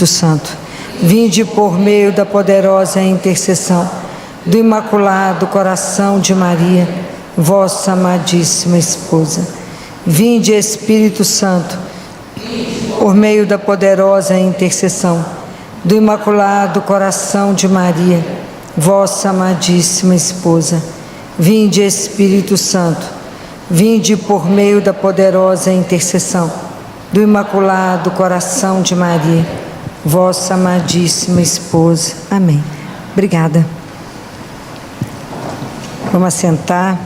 Espírito Santo, vinde por meio da poderosa intercessão do Imaculado Coração de Maria, vossa amadíssima esposa. Vinde, Espírito Santo, por meio da poderosa intercessão do Imaculado Coração de Maria, vossa amadíssima esposa. Vinde, Espírito Santo, vinde por meio da poderosa intercessão do Imaculado Coração de Maria, vossa amadíssima esposa. Amém. Obrigada. Vamos assentar.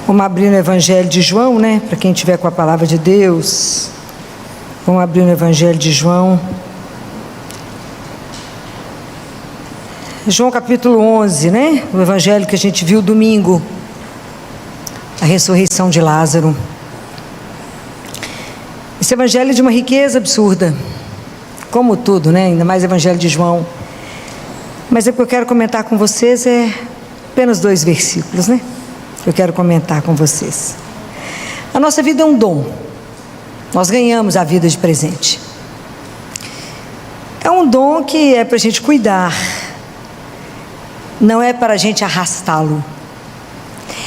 Vamos abrir no Evangelho de João, né? Para quem tiver com a palavra de Deus. Vamos abrir no Evangelho de João. João capítulo 11, né? O Evangelho que a gente viu domingo. A ressurreição de Lázaro. Esse Evangelho é de uma riqueza absurda. Como tudo, né? Ainda mais o Evangelho de João. Mas o que eu quero comentar com vocês é apenas 2 versículos, né? Eu quero comentar com vocês. A nossa vida é um dom. Nós ganhamos a vida de presente. É um dom que é para a gente cuidar. Não é para a gente arrastá-lo.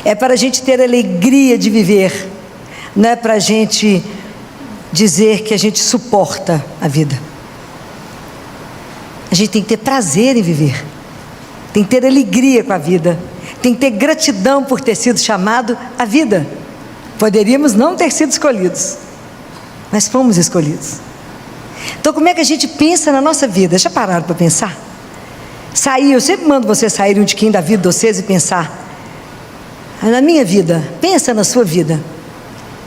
É para a gente ter alegria de viver. Não é para a gente dizer que a gente suporta a vida. A gente tem que ter prazer em viver. Tem que ter alegria com a vida. Tem que ter gratidão por ter sido chamado à vida. Poderíamos não ter sido escolhidos, mas fomos escolhidos. Então, como é que a gente pensa na nossa vida? Já pararam para pensar? Sair, eu sempre mando você sair um tiquinho da vida de vocês e pensar. Na minha vida, pensa na sua vida.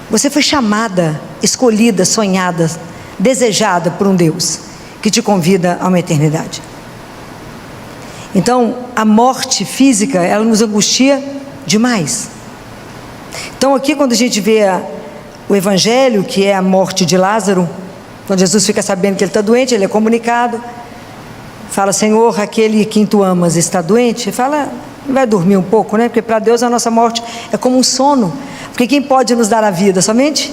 Você foi chamada, escolhida, sonhada, desejada por um Deus que te convida a uma eternidade. Então, a morte física, ela nos angustia demais. Então, aqui quando a gente vê o Evangelho, que é a morte de Lázaro, quando Jesus fica sabendo que ele está doente, ele é comunicado, fala: Senhor, aquele que tu amas está doente. Ele fala: vai dormir um pouco, né? Porque para Deus a nossa morte é como um sono. Porque quem pode nos dar a vida? Somente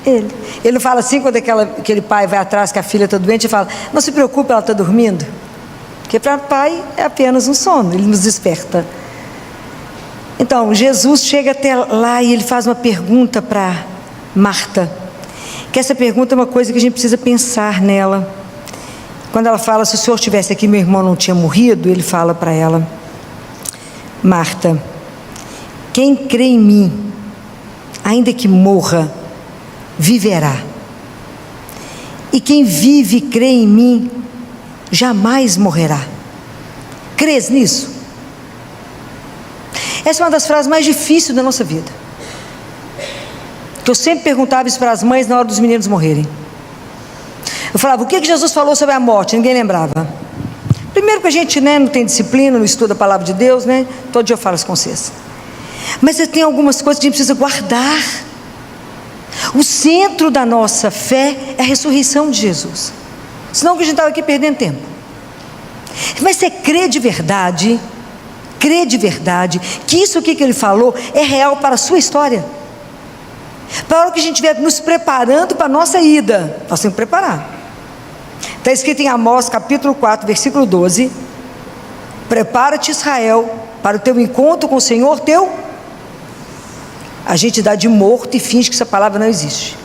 Ele. Ele não fala assim quando aquele pai vai atrás que a filha está doente, ele fala: não se preocupe, ela está dormindo. Porque para o pai é apenas um sono, ele nos desperta. Então, Jesus chega até lá e ele faz uma pergunta para Marta. Que essa pergunta é uma coisa que a gente precisa pensar nela. Quando ela fala: se o Senhor estivesse aqui, meu irmão não tinha morrido, ele fala para ela: Marta, quem crê em mim, ainda que morra, viverá. E quem vive e crê em mim, jamais morrerá. Crês nisso? Essa é uma das frases mais difíceis da nossa vida. Que eu sempre perguntava isso para as mães na hora dos meninos morrerem. Eu falava: o que Jesus falou sobre a morte? Ninguém lembrava. Primeiro que a gente, né, não tem disciplina, não estuda a palavra de Deus, né? Todo dia eu falo isso com vocês. Mas tem algumas coisas que a gente precisa guardar. O centro da nossa fé é a ressurreição de Jesus. Senão que a gente estava aqui perdendo tempo. Mas você crê de verdade que isso aqui que ele falou é real para a sua história? Para a hora que a gente estiver nos preparando para a nossa ida, nós temos que preparar. Está escrito em Amós capítulo 4, versículo 12: prepara-te, Israel, para o teu encontro com o Senhor teu. A gente dá de morto e finge que essa palavra não existe.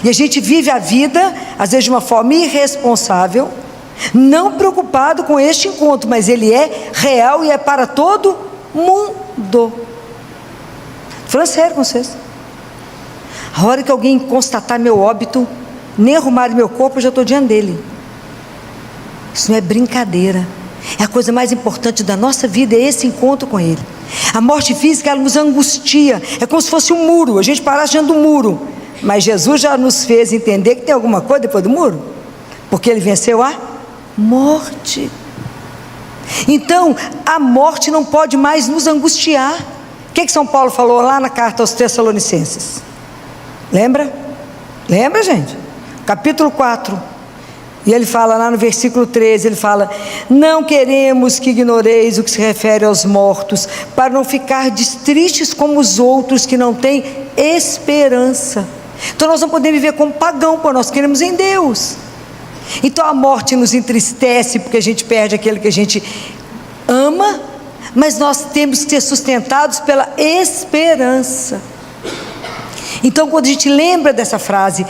E a gente vive a vida, às vezes de uma forma irresponsável, não preocupado com este encontro, mas ele é real e é para todo mundo. Falando sério com vocês. A hora que alguém constatar meu óbito, nem arrumar meu corpo, eu já estou diante dele. Isso não é brincadeira. É a coisa mais importante da nossa vida, é esse encontro com ele. A morte física, ela nos angustia. É como se fosse um muro, a gente parasse diante do muro. Mas Jesus já nos fez entender que tem alguma coisa depois do muro, porque ele venceu a morte. Então, a morte não pode mais nos angustiar. O que São Paulo falou lá na carta aos Tessalonicenses? Lembra? Lembra, gente? Capítulo 4. E ele fala lá no versículo 13, ele fala: não queremos que ignoreis o que se refere aos mortos, para não ficardes tristes como os outros que não têm esperança. Então nós não podemos viver como pagão, porque nós queremos em Deus. Então a morte nos entristece, porque a gente perde aquilo que a gente ama, mas nós temos que ser sustentados pela esperança. Então quando a gente lembra dessa frase,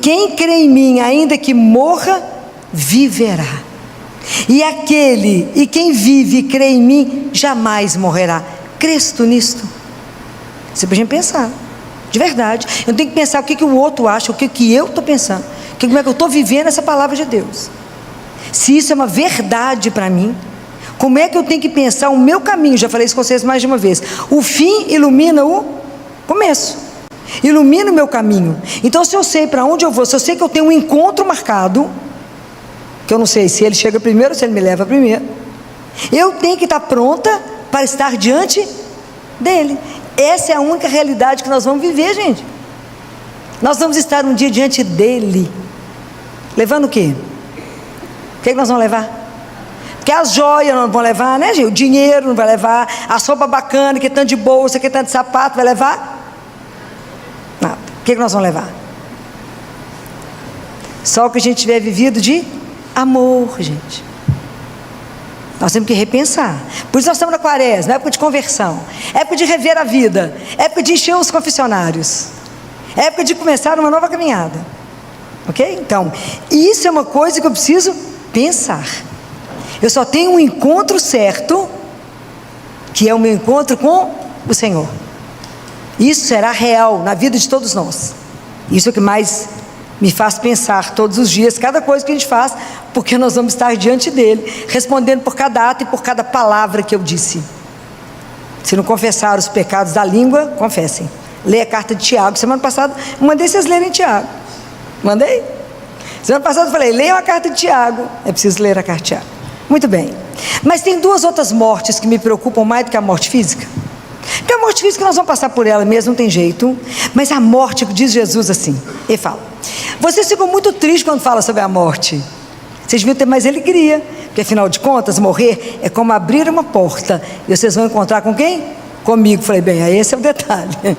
quem crê em mim, ainda que morra, viverá. E quem vive e crê em mim, jamais morrerá. Crês tu nisto? Você pode pensar, de verdade. Eu não tenho que pensar o que o outro acha, o que eu estou pensando, como é que eu estou vivendo essa palavra de Deus. Se isso é uma verdade para mim, como é que eu tenho que pensar o meu caminho? Já falei isso com vocês mais de uma vez. O fim ilumina o começo, ilumina o meu caminho. Então se eu sei para onde eu vou, se eu sei que eu tenho um encontro marcado, que eu não sei se ele chega primeiro ou se ele me leva primeiro, eu tenho que estar pronta para estar diante dele. Essa é a única realidade que nós vamos viver, gente. Nós vamos estar um dia diante dele, levando o quê? O que nós vamos levar? Porque as joias não vão levar, né, gente? O dinheiro não vai levar, a sopa bacana, que é tanto de bolsa, que é tanto de sapato, vai levar? Nada. O que nós vamos levar? Só o que a gente tiver vivido de amor, gente. Nós temos que repensar. Por isso nós estamos na quaresma, época de conversão, época de rever a vida, época de encher os confessionários, época de começar uma nova caminhada. Ok? Então, isso é uma coisa que eu preciso pensar. Eu só tenho um encontro certo, que é o meu encontro com o Senhor. Isso será real na vida de todos nós. Isso é o que mais me faz pensar todos os dias, cada coisa que a gente faz, porque nós vamos estar diante dele, respondendo por cada ato e por cada palavra que eu disse. Se não confessar os pecados da língua, confessem. Leia a carta de Tiago. Semana passada eu mandei vocês lerem Tiago. Mandei? Semana passada eu falei, leiam a carta de Tiago. É preciso ler a carta de Tiago. Muito bem. Mas tem duas outras mortes que me preocupam mais do que a morte física. Porque a morte física nós vamos passar por ela mesmo, não tem jeito. Mas a morte, diz Jesus assim, ele fala, vocês ficam muito tristes quando falam sobre a morte. Vocês deviam ter mais alegria, porque afinal de contas, morrer é como abrir uma porta, e vocês vão encontrar com quem? Comigo. Falei, bem, aí esse é o detalhe.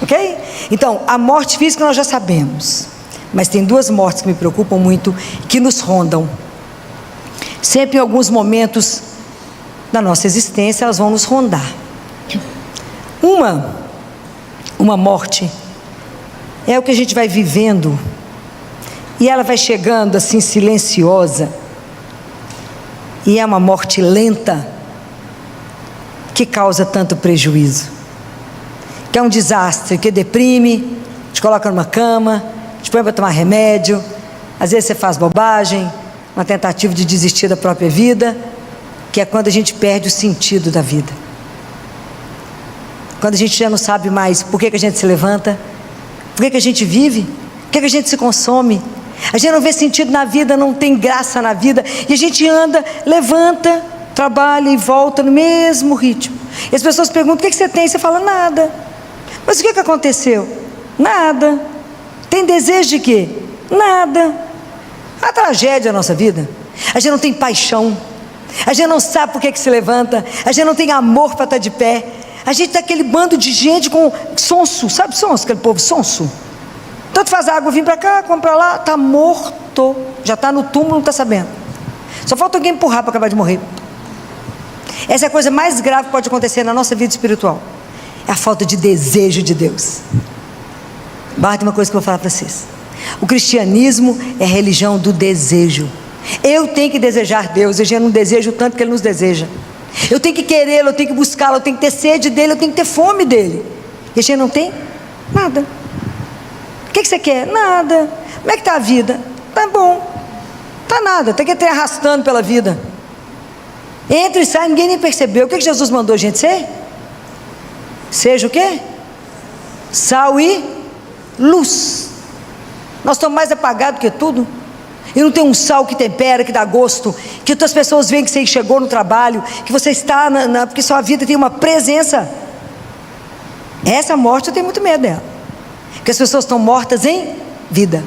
Ok? Então, a morte física nós já sabemos, mas tem duas mortes que me preocupam muito, que nos rondam. Sempre em alguns momentos da nossa existência, elas vão nos rondar. Uma morte é o que a gente vai vivendo, e ela vai chegando assim silenciosa, e é uma morte lenta, que causa tanto prejuízo, que é um desastre, que deprime, te coloca numa cama, te põe para tomar remédio, às vezes você faz bobagem, uma tentativa de desistir da própria vida, que é quando a gente perde o sentido da vida, quando a gente já não sabe mais por que a gente se levanta, por que a gente vive, por que a gente se consome, a gente não vê sentido na vida, não tem graça na vida, e a gente anda, levanta, trabalha e volta no mesmo ritmo, e as pessoas perguntam, o que você tem? Você fala, nada. Mas o que aconteceu? Nada. Tem desejo de quê? Nada. A tragédia da nossa vida, a gente não tem paixão, a gente não sabe por que se levanta, a gente não tem amor para estar de pé, a gente está aquele bando de gente com sonso, sabe sonso, aquele povo sonso, tanto faz água vir para cá, como para lá, está morto, já está no túmulo, não está sabendo, só falta alguém empurrar para acabar de morrer. Essa é a coisa mais grave que pode acontecer na nossa vida espiritual, é a falta de desejo de Deus. Guarde uma coisa que eu vou falar para vocês, o cristianismo é a religião do desejo. Eu tenho que desejar Deus, eu já não desejo tanto que Ele nos deseja, eu tenho que querê-lo, eu tenho que buscá-lo, eu tenho que ter sede dEle, eu tenho que ter fome dEle, e a gente não tem nada. O que você quer? Nada. Como é que está a vida? Está bom, está nada, tem que ter arrastando pela vida, entra e sai, ninguém nem percebeu. O que Jesus mandou a gente ser? Seja o quê? Sal e luz. Nós estamos mais apagados que tudo, e não tem um sal que tempera, que dá gosto, que outras pessoas veem que você chegou no trabalho, que você está porque sua vida tem uma presença. Essa morte eu tenho muito medo dela, porque as pessoas estão mortas em vida.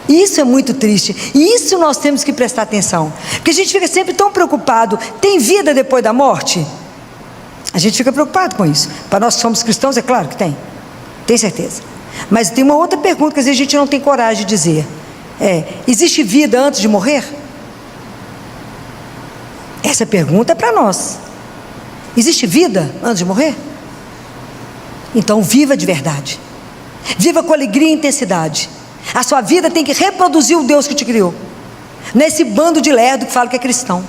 Isso é muito triste, e isso nós temos que prestar atenção, porque a gente fica sempre tão preocupado. Tem vida depois da morte? A gente fica preocupado com isso. Para nós que somos cristãos, é claro que tem. Tem certeza. Mas tem uma outra pergunta que às vezes a gente não tem coragem de dizer. Existe vida antes de morrer? Essa pergunta é para nós. Existe vida antes de morrer? Então viva de verdade. Viva com alegria e intensidade. A sua vida tem que reproduzir o Deus que te criou. Não é esse bando de lerdo que fala que é cristão,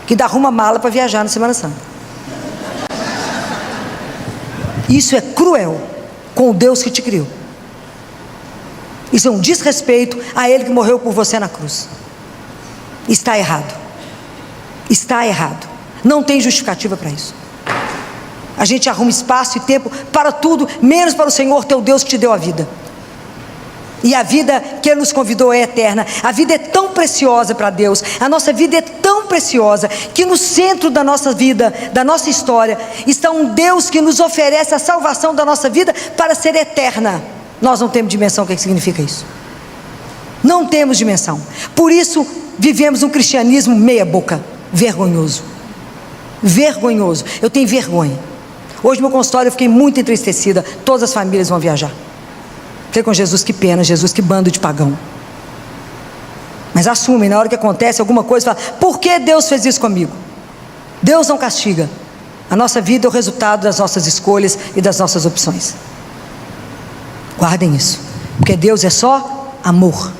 que dá uma mala para viajar na Semana Santa. Isso é cruel com o Deus que te criou. Isso é um desrespeito a Ele que morreu por você na cruz. Está errado. Está errado. Não tem justificativa para isso. A gente arruma espaço e tempo para tudo, menos para o Senhor teu Deus que te deu a vida. E a vida que Ele nos convidou é eterna. A vida é tão preciosa para Deus. A nossa vida é tão preciosa que no centro da nossa vida, da nossa história, está um Deus que nos oferece a salvação da nossa vida para ser eterna. Nós não temos dimensão do que significa isso. Não temos dimensão. Por isso vivemos um cristianismo meia boca, vergonhoso. Vergonhoso. Eu tenho vergonha. Hoje no meu consultório eu fiquei muito entristecida. Todas as famílias vão viajar. Falei com Jesus, que pena, Jesus, que bando de pagão. Mas assumem, na hora que acontece alguma coisa, fala, por que Deus fez isso comigo? Deus não castiga. A nossa vida é o resultado das nossas escolhas e das nossas opções. Guardem isso, porque Deus é só amor.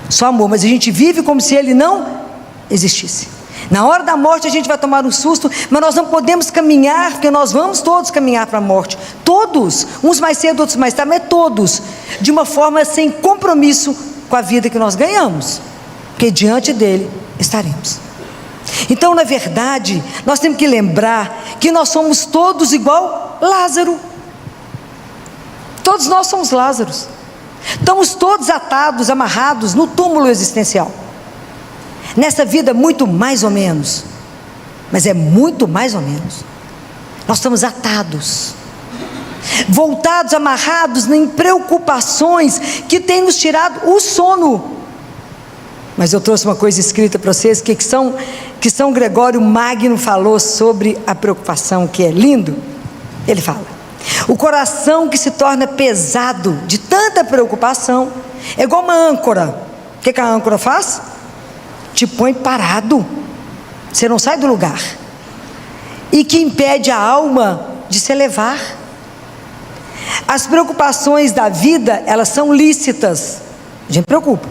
Só amor, mas a gente vive como se Ele não existisse. Na hora da morte a gente vai tomar um susto, mas nós não podemos caminhar, porque nós vamos todos caminhar para a morte. Todos, uns mais cedo, outros mais tarde, mas todos, de uma forma sem compromisso com a vida que nós ganhamos, porque diante dele estaremos. Então, na verdade, nós temos que lembrar que nós somos todos igual Lázaro. Todos nós somos Lázaros. Estamos todos atados, amarrados no túmulo existencial. Nessa vida muito mais ou menos, mas é muito mais ou menos. Nós estamos atados, voltados, amarrados em preocupações que têm nos tirado o sono. Mas eu trouxe uma coisa escrita para vocês que São Gregório Magno falou sobre a preocupação, que é lindo. Ele fala: o coração que se torna pesado de tanta preocupação é igual uma âncora. O que a âncora faz? Te põe parado, você não sai do lugar, e que impede a alma de se elevar. As preocupações da vida, elas são lícitas, a gente preocupa,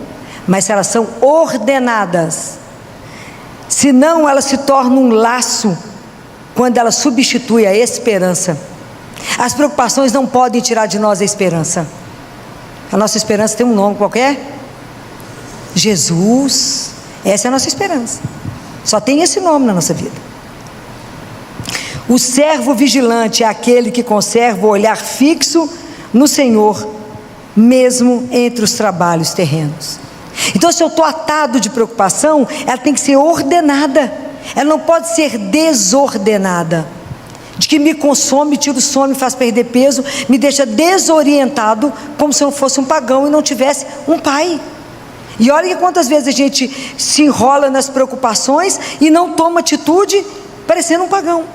mas se elas são ordenadas, senão elas se tornam um laço, quando ela substitui a esperança. As preocupações não podem tirar de nós a esperança. A nossa esperança tem um nome qualquer? Jesus. Essa é a nossa esperança. Só tem esse nome na nossa vida. O servo vigilante é aquele que conserva o olhar fixo no Senhor, mesmo entre os trabalhos terrenos. Então, se eu estou atado de preocupação, ela tem que ser ordenada. Ela não pode ser desordenada, de que me consome, tira o sono, me faz perder peso, me deixa desorientado, como se eu fosse um pagão e não tivesse um pai. E olha que quantas vezes a gente se enrola nas preocupações e não toma atitude, parecendo um pagão.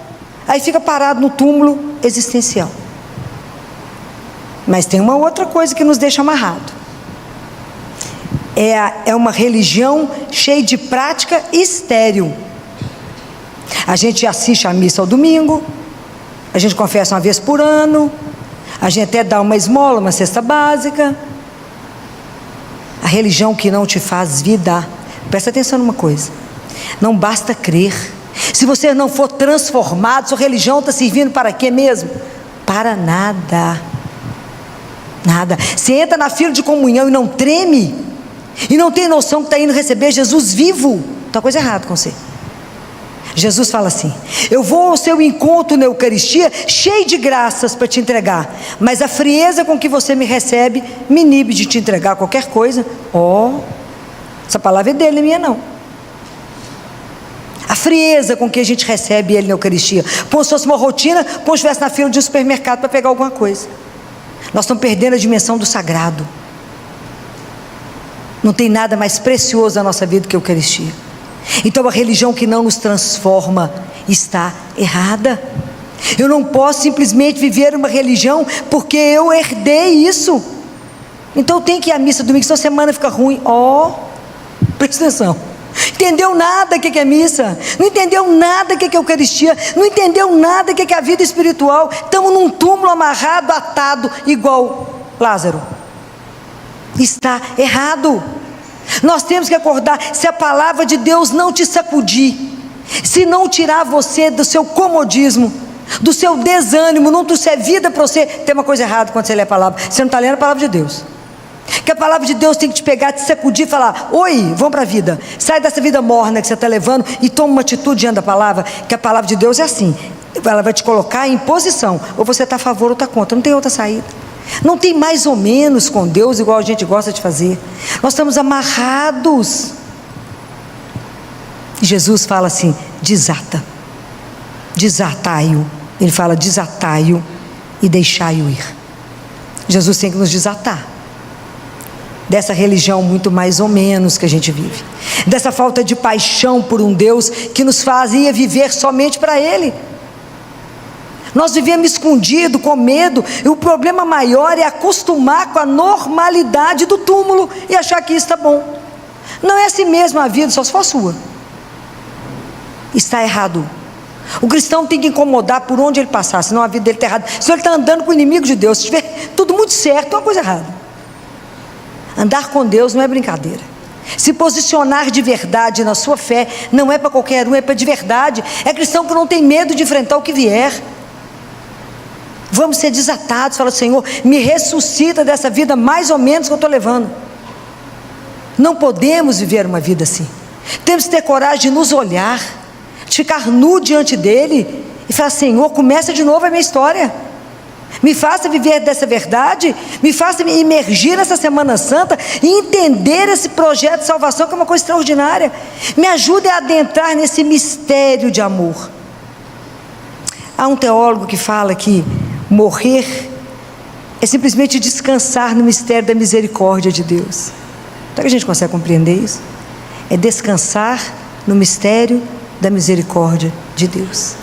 Aí fica parado no túmulo existencial. Mas tem uma outra coisa que nos deixa amarrado. É uma religião cheia de prática estéril. A gente assiste a missa ao domingo, a gente confessa uma vez por ano, a gente até dá uma esmola, uma cesta básica. A religião que não te faz vida, presta atenção numa coisa, não basta crer. Se você não for transformado, sua religião está servindo para quê mesmo? Para nada. Nada. Você entra na fila de comunhão e não treme, e não tem noção que está indo receber Jesus vivo, está coisa errada com você. Jesus fala assim: eu vou ao seu encontro na Eucaristia cheio de graças para te entregar, mas a frieza com que você me recebe me inibe de te entregar qualquer coisa. Essa palavra é dele, não é minha não. A frieza com que a gente recebe ele na Eucaristia, como se fosse uma rotina, como se estivesse na fila de um supermercado para pegar alguma coisa. Nós estamos perdendo a dimensão do sagrado. Não tem nada mais precioso na nossa vida que a Eucaristia. Então a religião que não nos transforma está errada. Eu não posso simplesmente viver uma religião porque eu herdei isso. Então eu tenho que ir à missa domingo, senão a semana fica ruim. Presta atenção. Entendeu nada o que é missa, não entendeu nada o que é Eucaristia, não entendeu nada o que é a vida espiritual. Estamos num túmulo amarrado, atado, igual Lázaro. Está errado. Nós temos que acordar. Se a palavra de Deus não te sacudir, se não tirar você do seu comodismo, do seu desânimo, não trouxer vida para você, tem uma coisa errada quando você lê a palavra. Você não está lendo a palavra de Deus. Que a palavra de Deus tem que te pegar, te sacudir e falar: oi, vamos para a vida. Sai dessa vida morna que você está levando e toma uma atitude diante da palavra. Que a palavra de Deus é assim, ela vai te colocar em posição. Ou você está a favor ou está contra, não tem outra saída. Não tem mais ou menos com Deus igual a gente gosta de fazer. Nós estamos amarrados. E Jesus fala assim: desatai-o. Ele fala: desatai-o e deixai-o ir. Jesus tem que nos desatar dessa religião muito mais ou menos que a gente vive, dessa falta de paixão por um Deus que nos fazia viver somente para Ele. Nós vivemos escondido, com medo, e o problema maior é acostumar com a normalidade do túmulo e achar que isso está bom. Não é assim mesmo a vida, só se for sua. Está errado. O cristão tem que incomodar por onde ele passar, senão a vida dele está errada. Se ele está andando com o inimigo de Deus, se estiver tudo muito certo, é uma coisa errada. Andar com Deus não é brincadeira. Se posicionar de verdade na sua fé não é para qualquer um, é para de verdade. É cristão que não tem medo de enfrentar o que vier. Vamos ser desatados. Fala: Senhor, me ressuscita dessa vida mais ou menos que eu estou levando. Não podemos viver uma vida assim. Temos que ter coragem de nos olhar, de ficar nu diante dele e falar: Senhor, começa de novo a minha história. Me faça viver dessa verdade, me faça me imergir nessa Semana Santa e entender esse projeto de salvação, que é uma coisa extraordinária. Me ajude a adentrar nesse mistério de amor. Há um teólogo que fala que morrer é simplesmente descansar no mistério da misericórdia de Deus. Será que a gente consegue compreender isso? É descansar no mistério da misericórdia de Deus.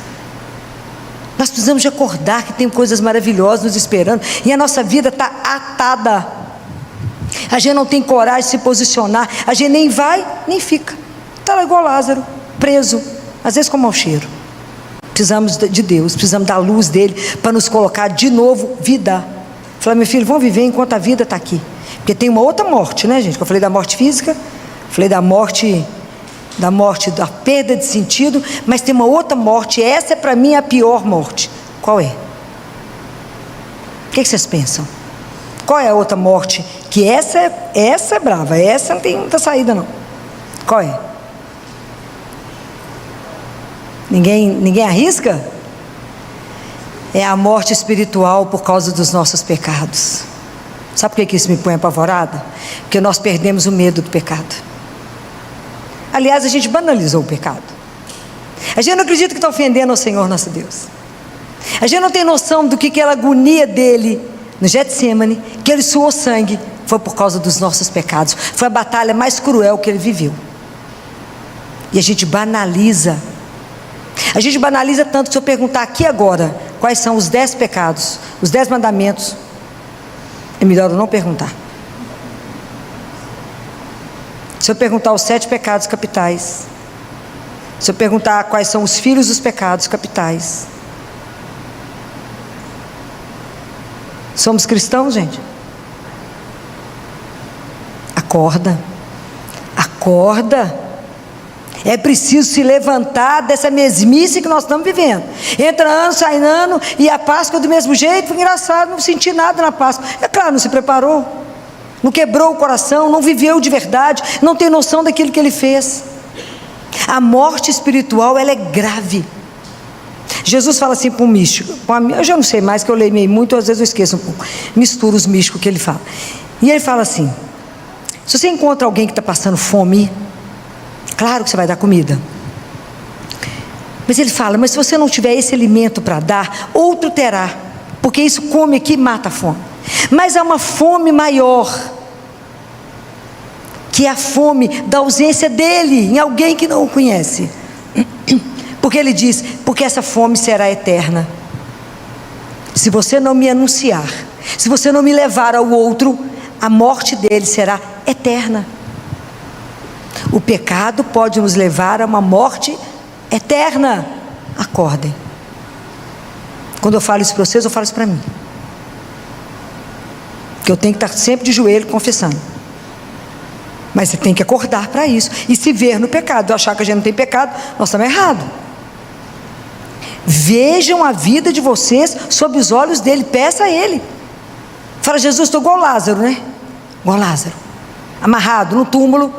Nós precisamos de acordar que tem coisas maravilhosas nos esperando, e a nossa vida está atada. A gente não tem coragem de se posicionar, a gente nem vai, nem fica. Está lá igual Lázaro, preso, às vezes com mau cheiro. Precisamos de Deus, precisamos da luz dele, para nos colocar de novo vida. Falar: meu filho, vamos viver enquanto a vida está aqui. Porque tem uma outra morte, né, gente? Eu falei da morte física, falei da morte, da perda de sentido, mas tem uma outra morte. Essa é para mim a pior morte. Qual é? O que vocês pensam? Qual é a outra morte? Que essa é brava, essa não tem muita saída não. Qual é? Ninguém arrisca? É a morte espiritual por causa dos nossos pecados. Sabe por que isso me põe apavorada? Porque nós perdemos o medo do pecado. Aliás, a gente banalizou o pecado. A gente não acredita que está ofendendo ao Senhor nosso Deus. A gente não tem noção do que aquela agonia dele no Getsemane, que ele suou sangue, foi por causa dos nossos pecados. Foi a batalha mais cruel que ele viveu. E a gente banaliza. A gente banaliza tanto que se eu perguntar aqui agora quais são os 10 pecados, os 10 mandamentos, é melhor eu não perguntar. Se eu perguntar os 7 pecados capitais, se eu perguntar quais são os filhos dos pecados capitais. Somos cristãos, gente? Acorda. Acorda. É preciso se levantar dessa mesmice que nós estamos vivendo. Entra ano, sai ano, e a Páscoa do mesmo jeito. Foi engraçado, não senti nada na Páscoa. É claro, não se preparou, não quebrou o coração, não viveu de verdade, não tem noção daquilo que ele fez. A morte espiritual, ela é grave. Jesus fala assim para um místico, eu já não sei mais, que eu leio meio muito, às vezes eu esqueço um pouco, misturo os místicos que ele fala. E ele fala assim: se você encontra alguém que está passando fome, claro que você vai dar comida. Mas ele fala: mas se você não tiver esse alimento para dar, outro terá, porque isso come aqui e mata a fome. Mas há uma fome maior, que é a fome da ausência dele em alguém que não o conhece. Porque ele diz: porque essa fome será eterna, se você não me anunciar, se você não me levar ao outro, a morte dele será eterna. O pecado pode nos levar a uma morte eterna. Acordem. Quando eu falo isso para vocês, eu falo isso para mim, que eu tenho que estar sempre de joelho confessando. Mas você tem que acordar para isso, e se ver no pecado. Eu achar que a gente não tem pecado, nós estamos errados. Vejam a vida de vocês sob os olhos dele, peça a ele. Fala: Jesus, estou igual Lázaro, né? Igual Lázaro, amarrado no túmulo,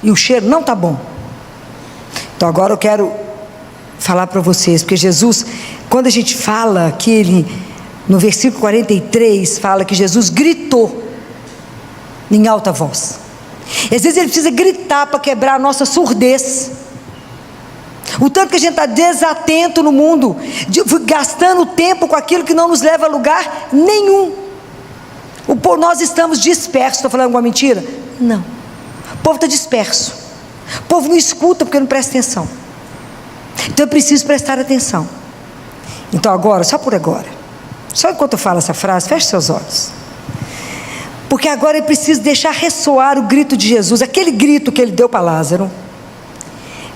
e o cheiro não está bom. Então agora eu quero falar para vocês, porque Jesus, quando a gente fala que ele, no versículo 43, fala que Jesus gritou em alta voz. E às vezes ele precisa gritar para quebrar a nossa surdez. O tanto que a gente está desatento no mundo, gastando tempo com aquilo que não nos leva a lugar nenhum. Nós estamos dispersos. Estou falando alguma mentira? Não. O povo está disperso. O povo não escuta porque não presta atenção. Então eu preciso prestar atenção. Então agora, só por agora, só enquanto eu falo essa frase, feche seus olhos. Porque agora eu preciso deixar ressoar o grito de Jesus. Aquele grito que ele deu para Lázaro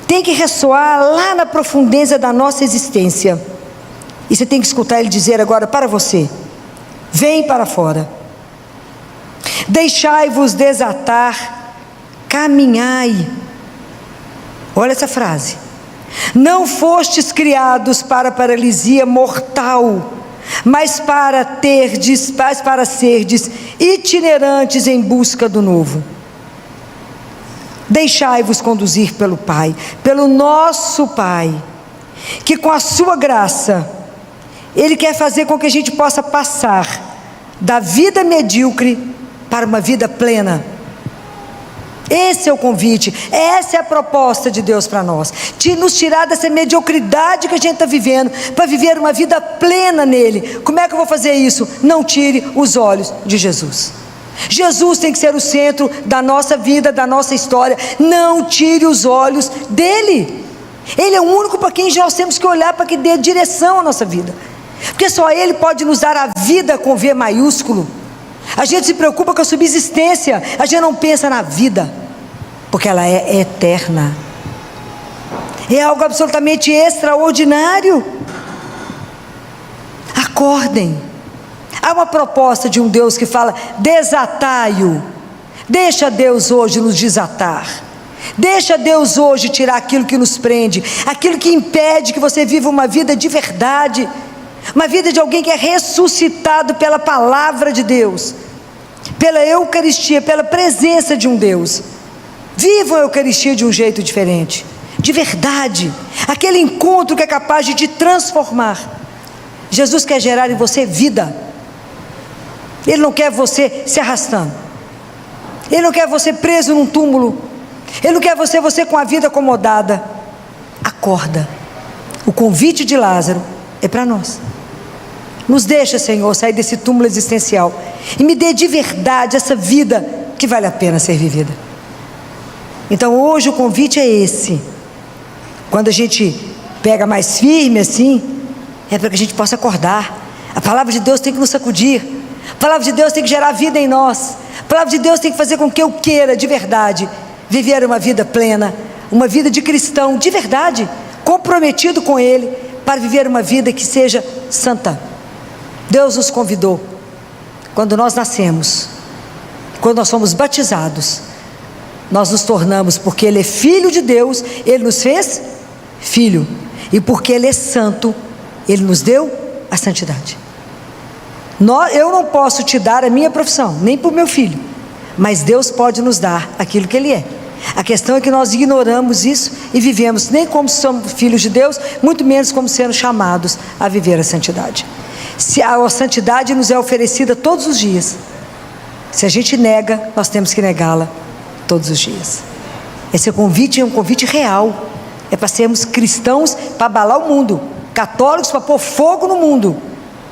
tem que ressoar lá na profundeza da nossa existência. E você tem que escutar ele dizer agora para você: vem para fora, deixai-vos desatar, caminhai. Olha essa frase: não fostes criados para paralisia mortal, mas para serdes itinerantes em busca do novo. Deixai-vos conduzir pelo Pai, pelo nosso Pai, que com a sua graça, Ele quer fazer com que a gente possa passar da vida medíocre para uma vida plena. Esse é o convite, essa é a proposta de Deus para nós, de nos tirar dessa mediocridade que a gente está vivendo, para viver uma vida plena nele. Como é que eu vou fazer isso? Não tire os olhos de Jesus. Jesus tem que ser o centro da nossa vida, da nossa história. Não tire os olhos dele. Ele é o único para quem nós temos que olhar, para que dê direção à nossa vida, porque só ele pode nos dar a vida com V maiúsculo. A gente se preocupa com a subsistência, a gente não pensa na vida, porque ela é eterna, é algo absolutamente extraordinário. Acordem. Há uma proposta de um Deus que fala: desatai-o. Deixa Deus hoje nos desatar. Deixa Deus hoje tirar aquilo que nos prende, aquilo que impede que você viva uma vida de verdade, uma vida de alguém que é ressuscitado pela palavra de Deus, pela Eucaristia, pela presença de um Deus. Viva a Eucaristia de um jeito diferente, de verdade, aquele encontro que é capaz de te transformar. Jesus quer gerar em você vida. Ele não quer você se arrastando, Ele não quer você preso num túmulo, Ele não quer você com a vida acomodada. Acorda. O convite de Lázaro é para nós. Nos deixa, Senhor, sair desse túmulo existencial e me dê de verdade essa vida que vale a pena ser vivida. Então hoje o convite é esse. Quando a gente pega mais firme assim, é para que a gente possa acordar. A palavra de Deus tem que nos sacudir. A palavra de Deus tem que gerar vida em nós. A palavra de Deus tem que fazer com que eu queira de verdade viver uma vida plena, uma vida de cristão de verdade, comprometido com Ele, para viver uma vida que seja santa. Deus nos convidou, quando nós nascemos, quando nós somos batizados, nós nos tornamos, porque Ele é Filho de Deus, Ele nos fez filho, e porque Ele é santo, Ele nos deu a santidade. Eu não posso te dar a minha profissão, nem para o meu filho, mas Deus pode nos dar aquilo que Ele é. A questão é que nós ignoramos isso e vivemos nem como somos filhos de Deus, muito menos como sendo chamados a viver a santidade. Se a santidade nos é oferecida todos os dias, se a gente nega, nós temos que negá-la todos os dias. Esse convite é um convite real, é para sermos cristãos, para abalar o mundo, católicos para pôr fogo no mundo.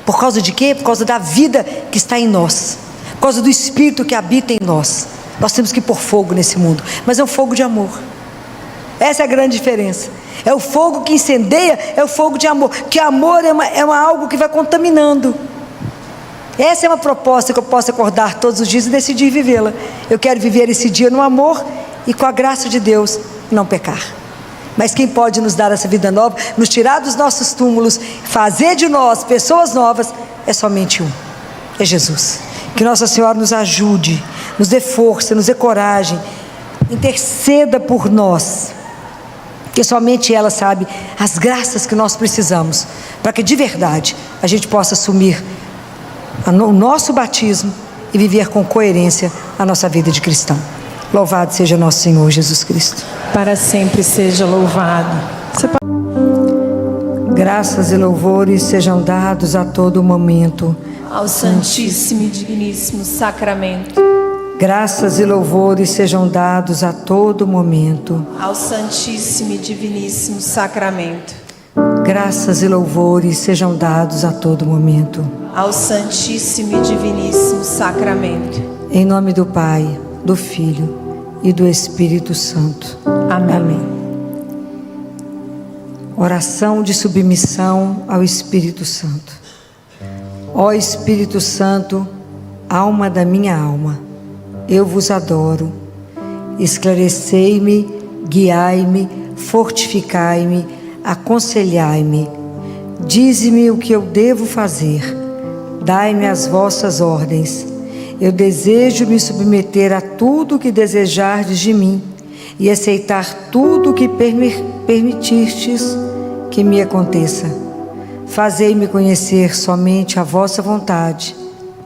Por causa de quê? Por causa da vida que está em nós, por causa do Espírito que habita em nós. Nós temos que pôr fogo nesse mundo, mas é um fogo de amor. Essa é a grande diferença. É o fogo que incendeia, é o fogo de amor. Que amor é algo que vai contaminando. Essa é uma proposta que eu posso acordar todos os dias e decidir vivê-la. Eu quero viver esse dia no amor e com a graça de Deus não pecar. Mas quem pode nos dar essa vida nova, nos tirar dos nossos túmulos, fazer de nós pessoas novas, é somente um, é Jesus. Que Nossa Senhora nos ajude, nos dê força, nos dê coragem, interceda por nós, que somente ela sabe as graças que nós precisamos, para que de verdade a gente possa assumir o nosso batismo e viver com coerência a nossa vida de cristão. Louvado seja nosso Senhor Jesus Cristo. Para sempre seja louvado. Graças e louvores sejam dados a todo momento ao Santíssimo e Digníssimo Sacramento. Graças e louvores sejam dados a todo momento ao Santíssimo e Diviníssimo Sacramento. Graças e louvores sejam dados a todo momento ao Santíssimo e Diviníssimo Sacramento. Em nome do Pai, do Filho e do Espírito Santo. Amém. Amém. Oração de submissão ao Espírito Santo. Ó Espírito Santo, alma da minha alma, eu vos adoro. Esclarecei-me, guiai-me, fortificai-me, aconselhai-me. Dize-me o que eu devo fazer. Dai-me as vossas ordens. Eu desejo me submeter a tudo o que desejardes de mim e aceitar tudo o que permitistes que me aconteça. Fazei-me conhecer somente a vossa vontade.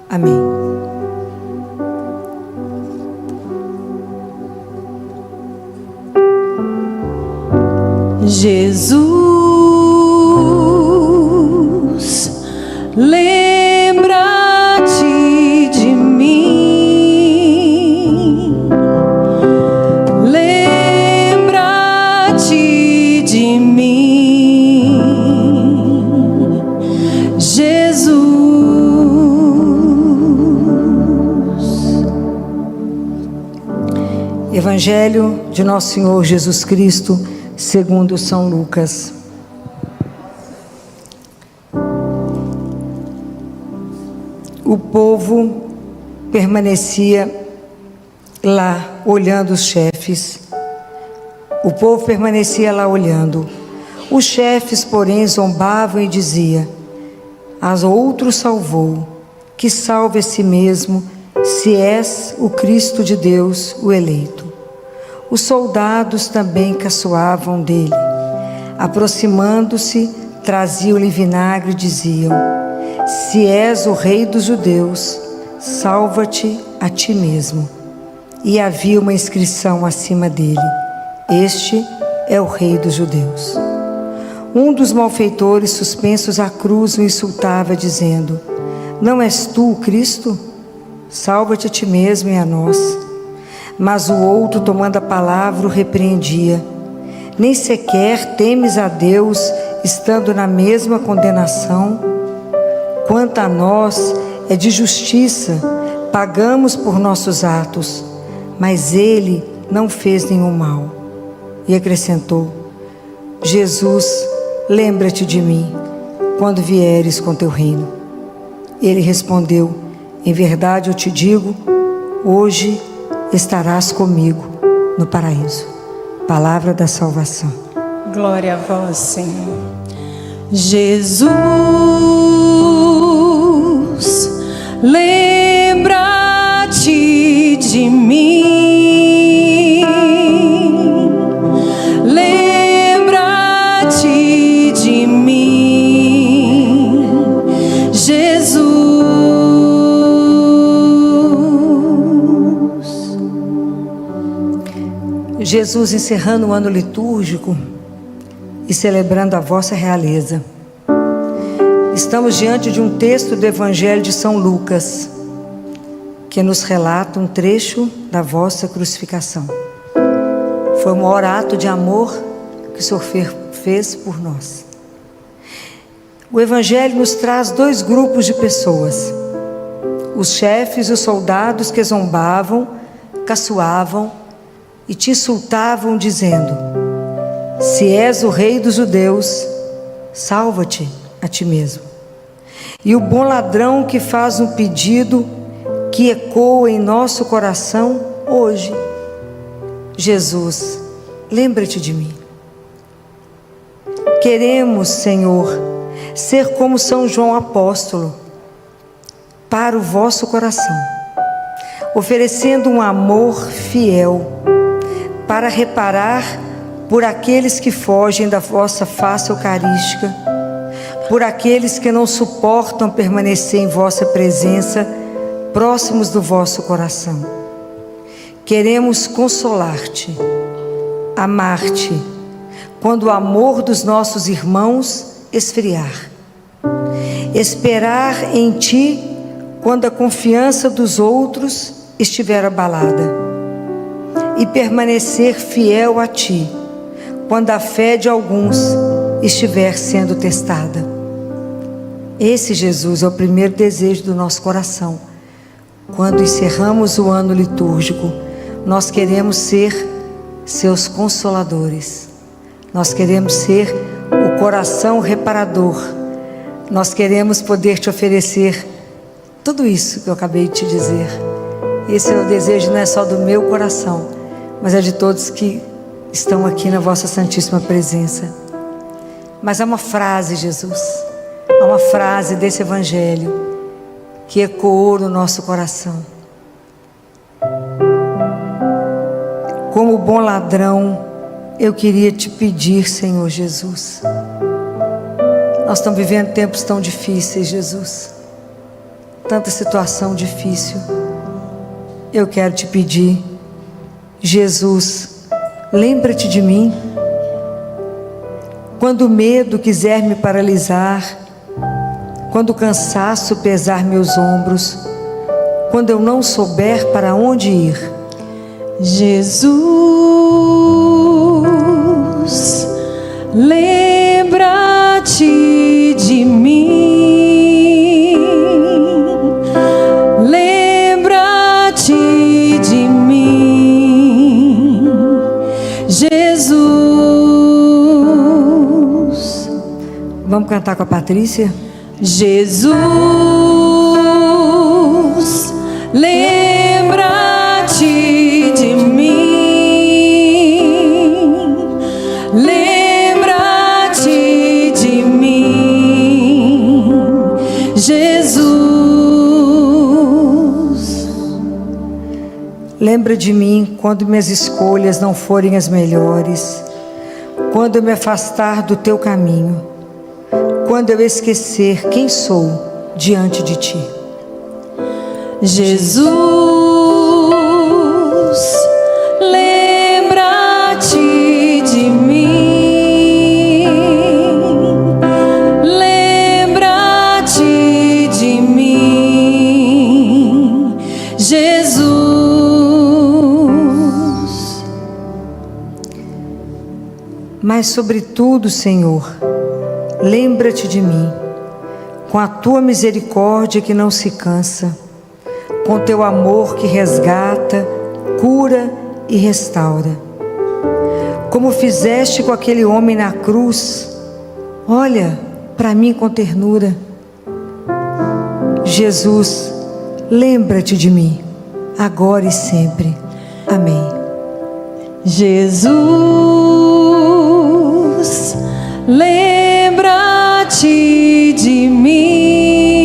Amém. Jesus, lembra-te de mim, lembra-te de mim, Jesus. Evangelho de Nosso Senhor Jesus Cristo, segundo São Lucas. O povo permanecia lá olhando os chefes. O povo permanecia lá olhando. Os chefes, porém, zombavam e diziam: "As outro salvou, que salve a si mesmo, se és o Cristo de Deus, o eleito." Os soldados também caçoavam dele. Aproximando-se, traziam-lhe vinagre e diziam: "Se és o rei dos judeus, salva-te a ti mesmo." E havia uma inscrição acima dele: "Este é o rei dos judeus." Um dos malfeitores, suspensos à cruz, o insultava, dizendo: "Não és tu o Cristo? Salva-te a ti mesmo e a nós." Mas o outro, tomando a palavra, o repreendia: "Nem sequer temes a Deus, estando na mesma condenação? Quanto a nós, é de justiça, pagamos por nossos atos, mas ele não fez nenhum mal." E acrescentou: "Jesus, lembra-te de mim, quando vieres com teu reino." Ele respondeu: "Em verdade eu te digo, hoje estarás comigo no paraíso." Palavra da salvação. Glória a vós, Senhor. Jesus, lembra-te de mim, lembra-te de mim, Jesus. Jesus, encerrando o ano litúrgico e celebrando a vossa realeza, estamos diante de um texto do Evangelho de São Lucas, que nos relata um trecho da vossa crucificação. Foi o maior ato de amor que o Senhor fez por nós. O Evangelho nos traz dois grupos de pessoas: os chefes e os soldados que zombavam, caçoavam e te insultavam, dizendo: "Se és o rei dos judeus, salva-te a ti mesmo." E o bom ladrão que faz um pedido que ecoa em nosso coração hoje: Jesus, lembra-te de mim. Queremos, Senhor, ser como São João Apóstolo para o vosso coração, oferecendo um amor fiel para reparar por aqueles que fogem da vossa face eucarística, por aqueles que não suportam permanecer em vossa presença, próximos do vosso coração. Queremos consolar-te, amar-te, quando o amor dos nossos irmãos esfriar, esperar em ti quando a confiança dos outros estiver abalada, e permanecer fiel a ti quando a fé de alguns estiver sendo testada. Esse, Jesus, é o primeiro desejo do nosso coração. Quando encerramos o ano litúrgico, nós queremos ser seus consoladores, nós queremos ser o coração reparador, nós queremos poder te oferecer tudo isso que eu acabei de te dizer. Esse é o desejo, não é só do meu coração, mas é de todos que estão aqui na vossa santíssima presença. Mas há uma frase, Jesus, há uma frase desse evangelho que ecoou no nosso coração. Como bom ladrão, eu queria te pedir, Senhor Jesus. Nós estamos vivendo tempos tão difíceis, Jesus, tanta situação difícil. Eu quero te pedir, Jesus, lembra-te de mim. Quando o medo quiser me paralisar, quando o cansaço pesar meus ombros, quando eu não souber para onde ir, Jesus, lembra-te de mim, lembra-te de mim, Jesus. Vamos cantar com a Patrícia? Jesus, lembra-te de mim, lembra-te de mim, Jesus. Lembra de mim quando minhas escolhas não forem as melhores, quando eu me afastar do teu caminho, quando eu esquecer quem sou diante de ti. Jesus, lembra-te de mim, lembra-te de mim, Jesus. Mas sobretudo, Senhor, lembra-te de mim, com a tua misericórdia que não se cansa, com teu amor que resgata, cura e restaura. Como fizeste com aquele homem na cruz, olha para mim com ternura. Jesus, lembra-te de mim, agora e sempre. Amém. Jesus, lembra-te de mim,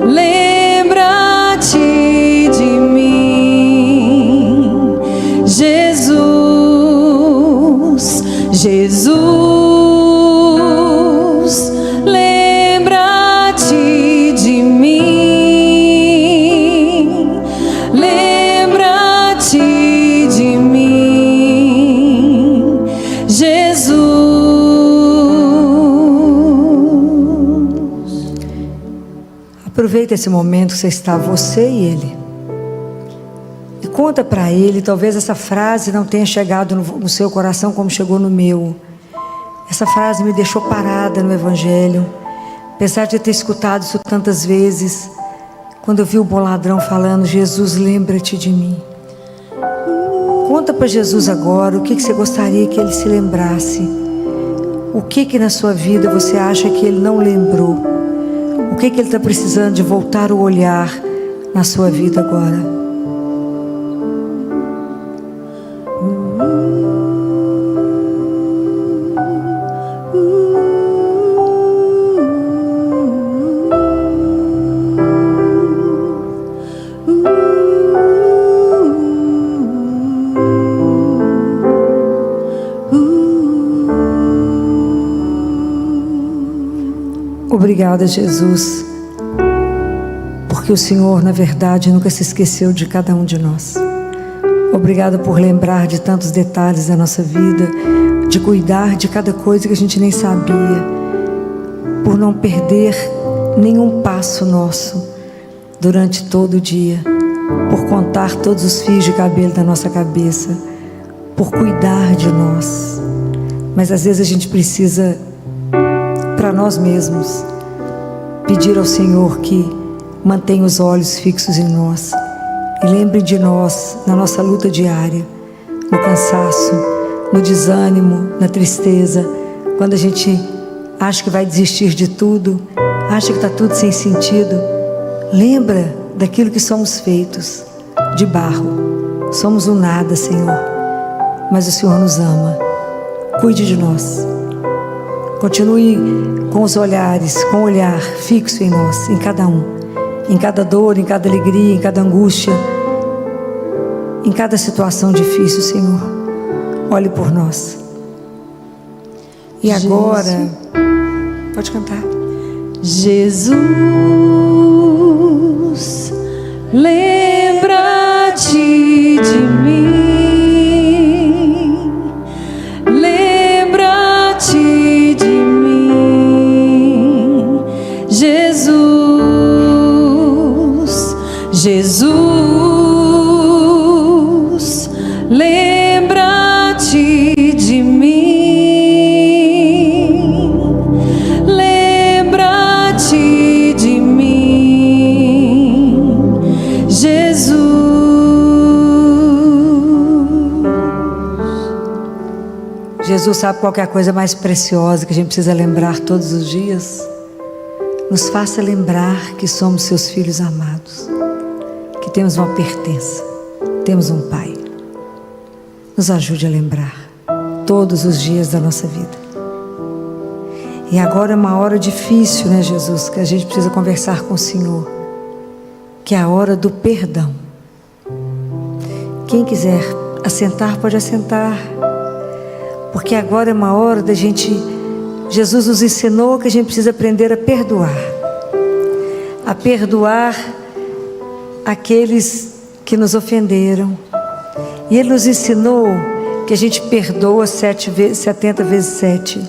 lembra-te de mim, Jesus, Jesus, lembra-te de mim, lembra-te de mim, Jesus. Aproveita esse momento que você está, você e ele, e conta para ele. Talvez essa frase não tenha chegado no seu coração como chegou no meu. Essa frase me deixou parada no Evangelho, apesar de eu ter escutado isso tantas vezes. Quando eu vi o bom ladrão falando: Jesus, lembra-te de mim. Conta para Jesus agora o que você gostaria que ele se lembrasse, O que na sua vida você acha que Ele não lembrou? O que Ele está precisando de voltar o olhar na sua vida agora? Obrigada, Jesus, porque o Senhor, na verdade, nunca se esqueceu de cada um de nós. Obrigada por lembrar de tantos detalhes da nossa vida, de cuidar de cada coisa que a gente nem sabia, por não perder nenhum passo nosso durante todo o dia, por contar todos os fios de cabelo da nossa cabeça, por cuidar de nós. Mas às vezes a gente precisa, para nós mesmos, pedir ao Senhor que mantenha os olhos fixos em nós e lembre de nós na nossa luta diária, no cansaço, no desânimo, na tristeza, quando a gente acha que vai desistir de tudo, acha que está tudo sem sentido. Lembra daquilo que somos feitos, de barro. Somos um nada, Senhor, mas o Senhor nos ama. Cuide de nós. Continue com os olhares, com o olhar fixo em nós, em cada um, em cada dor, em cada alegria, em cada angústia, em cada situação difícil, Senhor. Olhe por nós. E agora, pode cantar. Jesus, lembra-te de mim. Jesus, lembra-te de mim, lembra-te de mim, Jesus. Jesus sabe qual que é a coisa mais preciosa que a gente precisa lembrar todos os dias? Nos faça lembrar que somos seus filhos amados, que temos uma pertença, temos um Pai. Nos ajude a lembrar todos os dias da nossa vida. E agora é uma hora difícil, né, Jesus, que a gente precisa conversar com o Senhor, que é a hora do perdão. Quem quiser assentar, pode assentar, porque agora é uma hora da gente... Jesus nos ensinou que a gente precisa aprender a perdoar aqueles que nos ofenderam. E Ele nos ensinou que a gente perdoa 70 vezes 7.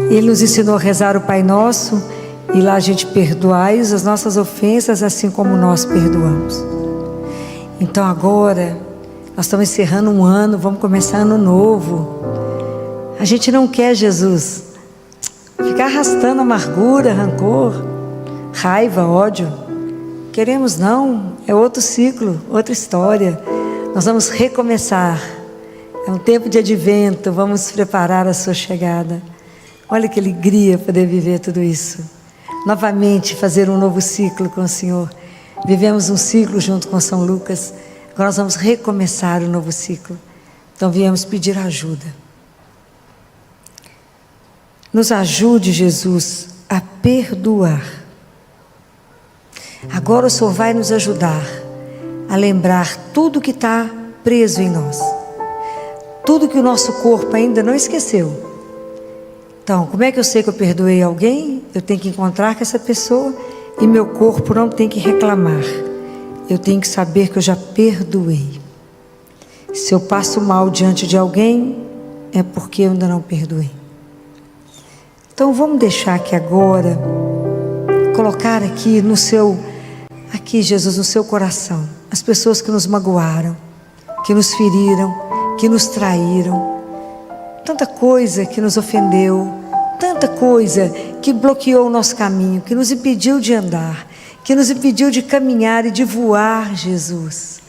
Ele nos ensinou a rezar o Pai Nosso, e lá a gente perdoai as nossas ofensas, assim como nós perdoamos. Então agora, nós estamos encerrando um ano, vamos começar ano novo. A gente não quer, Jesus, ficar arrastando amargura, rancor, raiva, ódio. Queremos não, é outro ciclo, outra história. Nós vamos recomeçar. É um tempo de advento, vamos preparar a sua chegada. Olha que alegria poder viver tudo isso. Novamente fazer um novo ciclo com o Senhor. Vivemos um ciclo junto com São Lucas. Agora nós vamos recomeçar o novo ciclo. Então viemos pedir ajuda. Nos ajude, Jesus, a perdoar. Agora o Senhor vai nos ajudar a lembrar tudo que está preso em nós, tudo que o nosso corpo ainda não esqueceu. Então, como é que eu sei que eu perdoei alguém? Eu tenho que encontrar com essa pessoa e meu corpo não tem que reclamar. Eu tenho que saber que eu já perdoei. Se eu passo mal diante de alguém, é porque eu ainda não perdoei. Então vamos deixar aqui agora, colocar aqui Jesus, no seu coração, as pessoas que nos magoaram, que nos feriram, que nos traíram, tanta coisa que nos ofendeu, tanta coisa que bloqueou o nosso caminho, que nos impediu de andar, que nos impediu de caminhar e de voar, Jesus.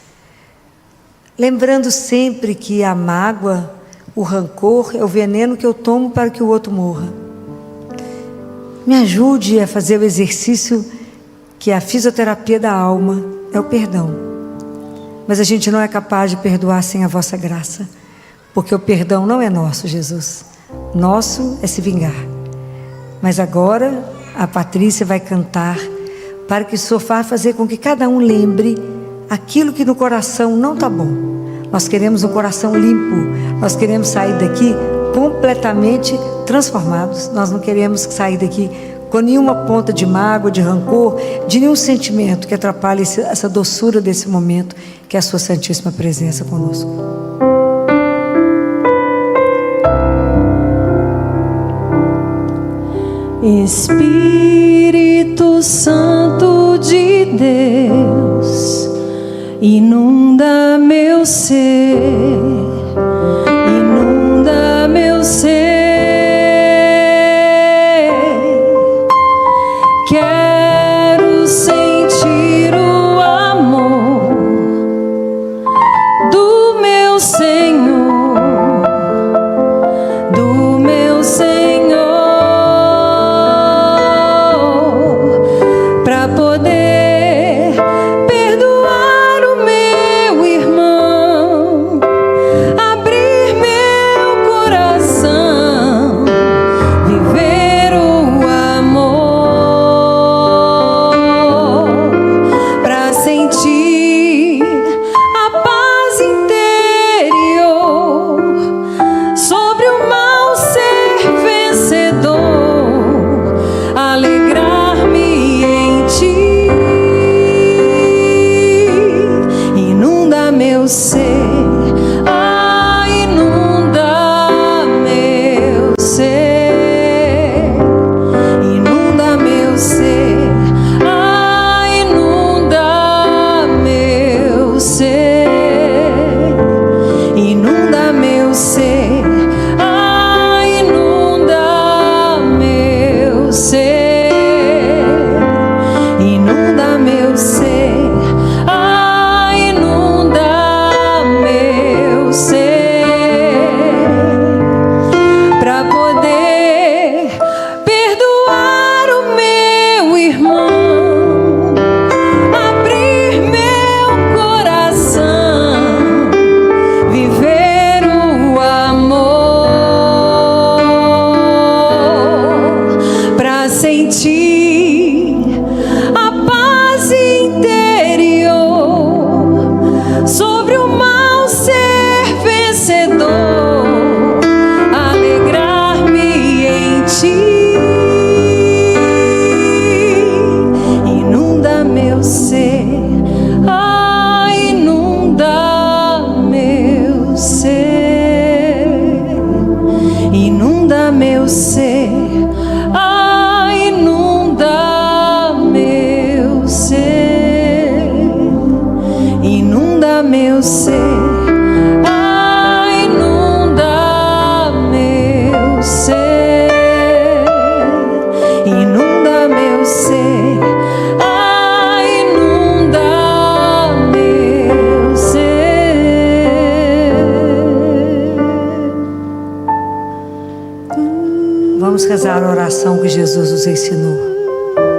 Lembrando sempre que a mágoa O rancor é o veneno que eu tomo para que o outro morra. Me ajude a fazer o exercício que é a fisioterapia da alma, é o perdão. Mas a gente não é capaz de perdoar sem a vossa graça, porque o perdão não é nosso, Jesus. Nosso é se vingar. Mas agora a Patrícia vai cantar para que o Senhor vá fazer com que cada um lembre aquilo que no coração não está bom. Nós queremos um coração limpo. Nós queremos sair daqui completamente transformados. Nós não queremos sair daqui com nenhuma ponta de mágoa, de rancor, de nenhum sentimento que atrapalhe essa doçura desse momento, que é a sua Santíssima Presença conosco. Espírito Santo de Deus, inunda meu ser, inunda meu ser. Quero sentir o amor do meu Senhor, do meu Senhor, para poder perdoar o meu irmão, abrir meu coração, viver o amor, para sentir a paz interior, sobre o mal ser vencedor, alegrar-me em ti. Inunda meu ser, ah, inunda meu ser, inunda meu ser, ah, inunda meu ser, inunda meu ser, ah, inunda meu ser, inunda meu ser, ah, inunda meu ser, para poder perdoar o meu irmão, abrir meu coração, viver o amor, para sentir a paz interior, sobre o mal ser vencedor, alegrar-me em ti. Inunda meu ser, ah, inunda meu ser, inunda meu ser, ah, inunda meu ser, inunda meu ser, ah, inunda meu ser, inunda meu ser, ah, inunda meu ser. Vamos rezar a oração que Jesus nos ensinou.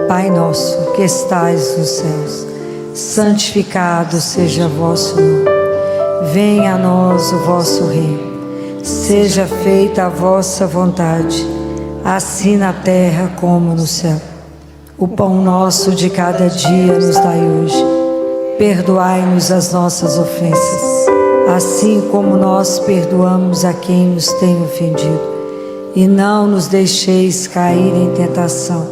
Pai nosso que estais nos céus, santificado seja vosso nome. Venha a nós o vosso reino. Seja feita a vossa vontade, assim na terra como no céu. O pão nosso de cada dia nos dai hoje. Perdoai-nos as nossas ofensas, assim como nós perdoamos a quem nos tem ofendido. E não nos deixeis cair em tentação,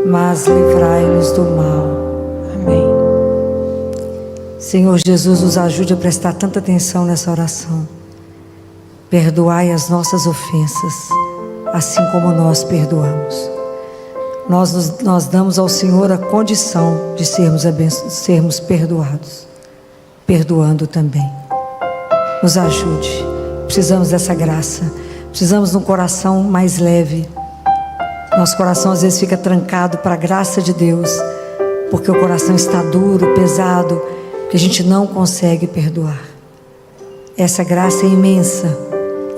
mas livrai-nos do mal. Amém. Senhor Jesus, nos ajude a prestar tanta atenção nessa oração. Perdoai as nossas ofensas, assim como nós perdoamos. Nós damos ao Senhor a condição de sermos perdoados, perdoando também. Nos ajude, precisamos dessa graça, precisamos de um coração mais leve. Nosso coração às vezes fica trancado para a graça de Deus, porque o coração está duro, pesado, que a gente não consegue perdoar. Essa graça é imensa,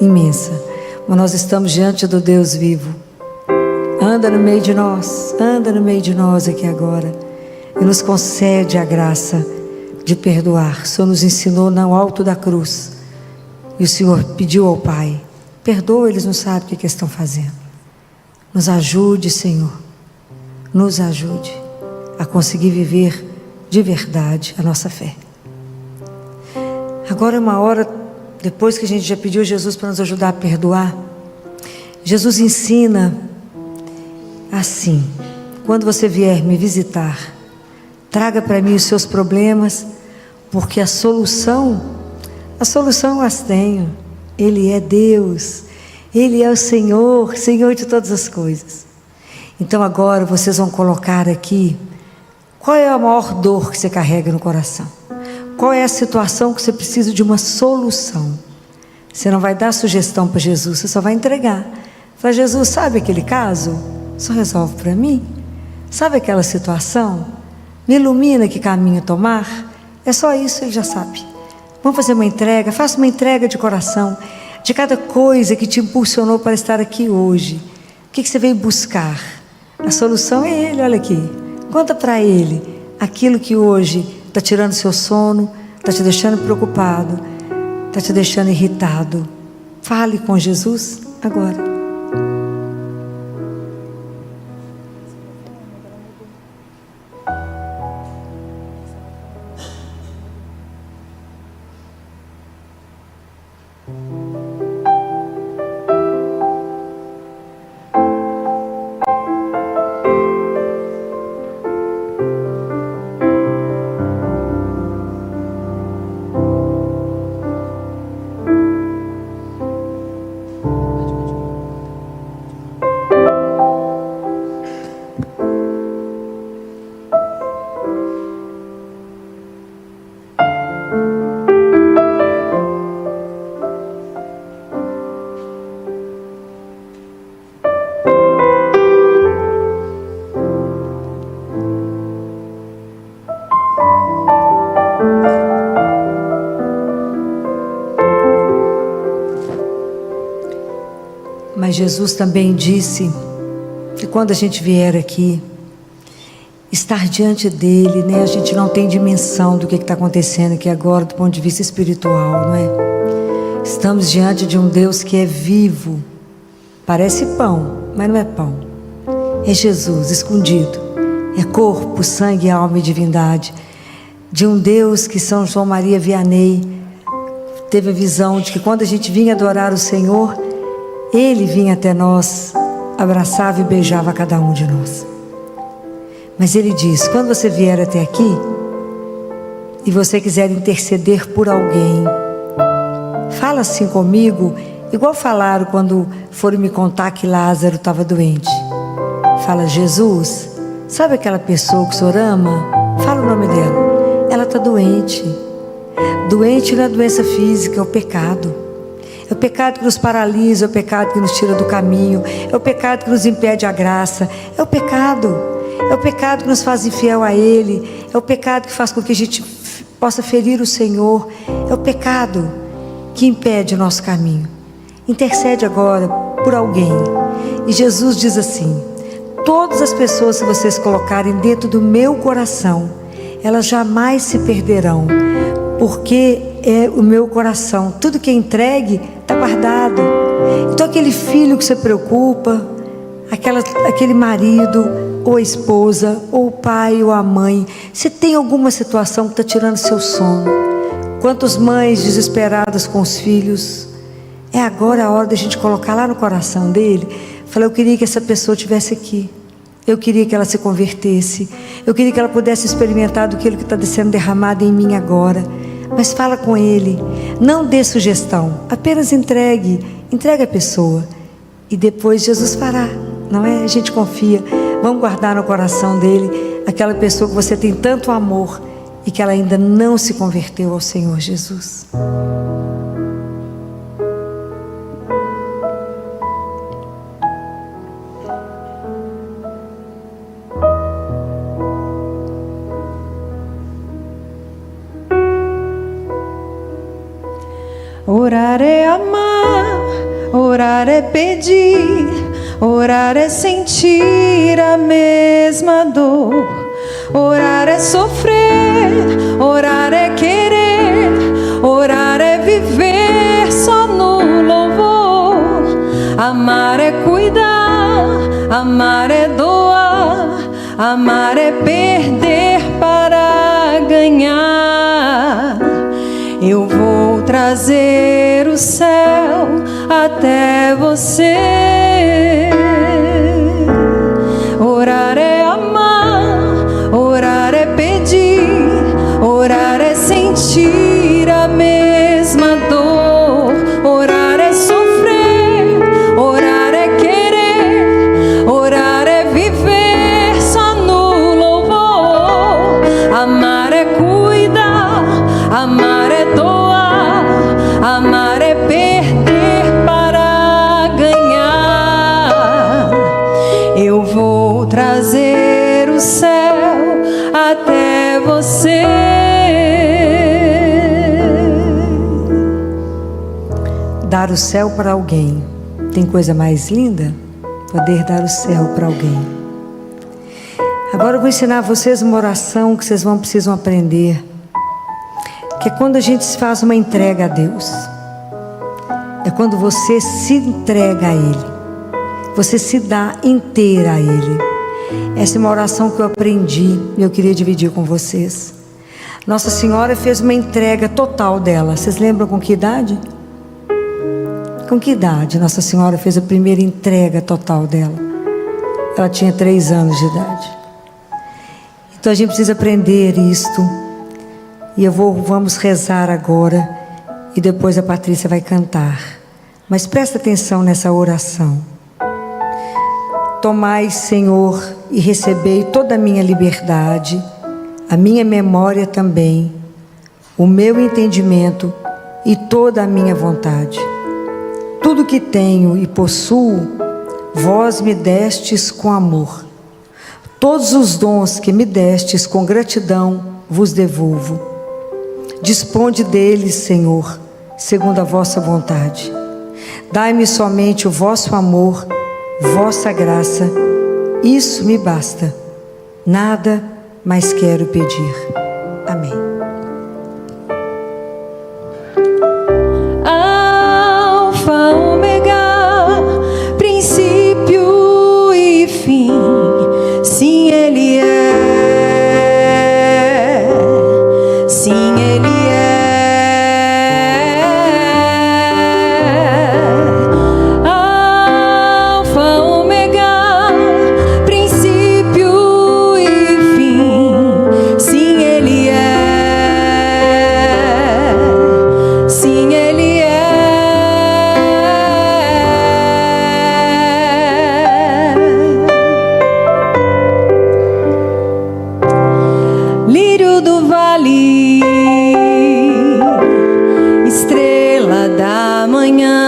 imensa. Mas nós estamos diante do Deus vivo. Anda no meio de nós aqui agora. E nos concede a graça de perdoar. O Senhor nos ensinou no alto da cruz. E o Senhor pediu ao Pai: perdoa, eles não sabem o que estão fazendo. Nos ajude, Senhor. Nos ajude a conseguir viver de verdade a nossa fé. Agora é uma hora, depois que a gente já pediu a Jesus para nos ajudar a perdoar, Jesus ensina assim: quando você vier me visitar, traga para mim os seus problemas, porque a solução eu as tenho. Ele é Deus, Ele é o Senhor, Senhor de todas as coisas. Então agora vocês vão colocar aqui, qual é a maior dor que você carrega no coração? Qual é a situação que você precisa de uma solução? Você não vai dar sugestão para Jesus, você só vai entregar. Fala: Jesus, sabe aquele caso? Só resolve para mim. Sabe aquela situação? Me ilumina que caminho tomar. É só isso, Ele já sabe. Vamos fazer uma entrega, faça uma entrega de coração, de cada coisa que te impulsionou para estar aqui hoje. O que você veio buscar? A solução é Ele, olha aqui. Conta para Ele aquilo que hoje está tirando seu sono, está te deixando preocupado, está te deixando irritado. Fale com Jesus agora. Mas Jesus também disse que quando a gente vier aqui, estar diante dele, né, a gente não tem dimensão do que está acontecendo aqui agora do ponto de vista espiritual, não é? Estamos diante de um Deus que é vivo. Parece pão, mas não é pão. É Jesus escondido. É corpo, sangue, alma e divindade. De um Deus que São João Maria Vianney teve a visão de que quando a gente vinha adorar o Senhor, Ele vinha até nós, abraçava e beijava cada um de nós. Mas Ele diz: quando você vier até aqui e você quiser interceder por alguém, fala assim comigo, igual falaram quando foram me contar que Lázaro estava doente. Fala: Jesus, sabe aquela pessoa que o Senhor ama? Fala o nome dela. Ela está doente. Doente não é doença física, é o pecado. É o pecado que nos paralisa, é o pecado que nos tira do caminho, é o pecado que nos impede a graça, é o pecado que nos faz infiel a Ele, é o pecado que faz com que a gente possa ferir o Senhor, é o pecado que impede o nosso caminho. Intercede agora por alguém. E Jesus diz assim: todas as pessoas que vocês colocarem dentro do meu coração, elas jamais se perderão, porque é o meu coração, tudo que é entregue está guardado. Então aquele filho que você preocupa, aquele marido, ou a esposa, ou o pai, ou a mãe, se tem alguma situação que está tirando seu sono, quantas mães desesperadas com os filhos, é agora a hora da gente colocar lá no coração dele. Falar: eu queria que essa pessoa estivesse aqui, eu queria que ela se convertesse, eu queria que ela pudesse experimentar do que está sendo derramado em mim agora. Mas fala com ele, não dê sugestão, apenas entregue a pessoa, e depois Jesus fará, não é? A gente confia. Vamos guardar no coração dele aquela pessoa que você tem tanto amor e que ela ainda não se converteu ao Senhor Jesus. Orar é amar, orar é pedir, orar é sentir a mesma dor. Orar é sofrer, orar é querer, orar é viver só no louvor. Amar é cuidar, amar é doar, amar é perder para ganhar. Eu vou trazer o céu até você. Orar é amar, orar é pedir, orar é sentir a mesma dor. Orar é sofrer, orar é querer, orar é viver só no louvor. Amar é cuidar, amar é doar, amar é perder para ganhar. Eu vou trazer o céu até você. Dar o céu para alguém. Tem coisa mais linda? Poder dar o céu para alguém. Agora eu vou ensinar vocês uma oração que vocês precisam aprender. Que é quando a gente faz uma entrega a Deus. É quando você se entrega a Ele. Você se dá inteira a Ele. Essa é uma oração que eu aprendi e eu queria dividir com vocês. Nossa Senhora fez uma entrega total dela. Vocês lembram com que idade? Com que idade Nossa Senhora fez a primeira entrega total dela? Ela tinha 3 anos de idade. Então a gente precisa aprender isto. E vamos rezar agora. E depois a Patrícia vai cantar. Mas presta atenção nessa oração. Tomai, Senhor, e recebei toda a minha liberdade, a minha memória também, o meu entendimento e toda a minha vontade. Tudo que tenho e possuo, vós me destes com amor. Todos os dons que me destes com gratidão vos devolvo. Disponde deles, Senhor, segundo a vossa vontade. Dai-me somente o vosso amor, vossa graça, isso me basta. Nada mais quero pedir. Amém. Alfa, ômega, princípio e fim. Sim, Ele é. Sim, Ele é. Alfa, ômega, princípio e fim. Sim, Ele é. Sim, Ele é. Lírio do vale, estrela da manhã.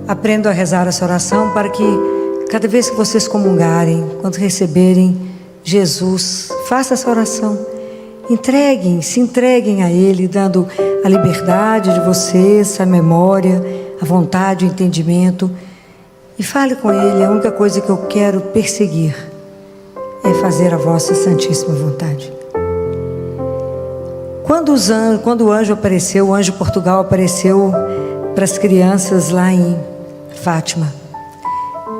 aprendam a rezar essa oração para que cada vez que vocês comungarem, quando receberem Jesus, faça essa oração. Se entreguem a Ele, dando a liberdade de vocês, a memória, a vontade, o entendimento. E fale com Ele: a única coisa que eu quero perseguir é fazer a vossa santíssima vontade. Quando o anjo apareceu, o anjo Portugal apareceu para as crianças lá em Fátima,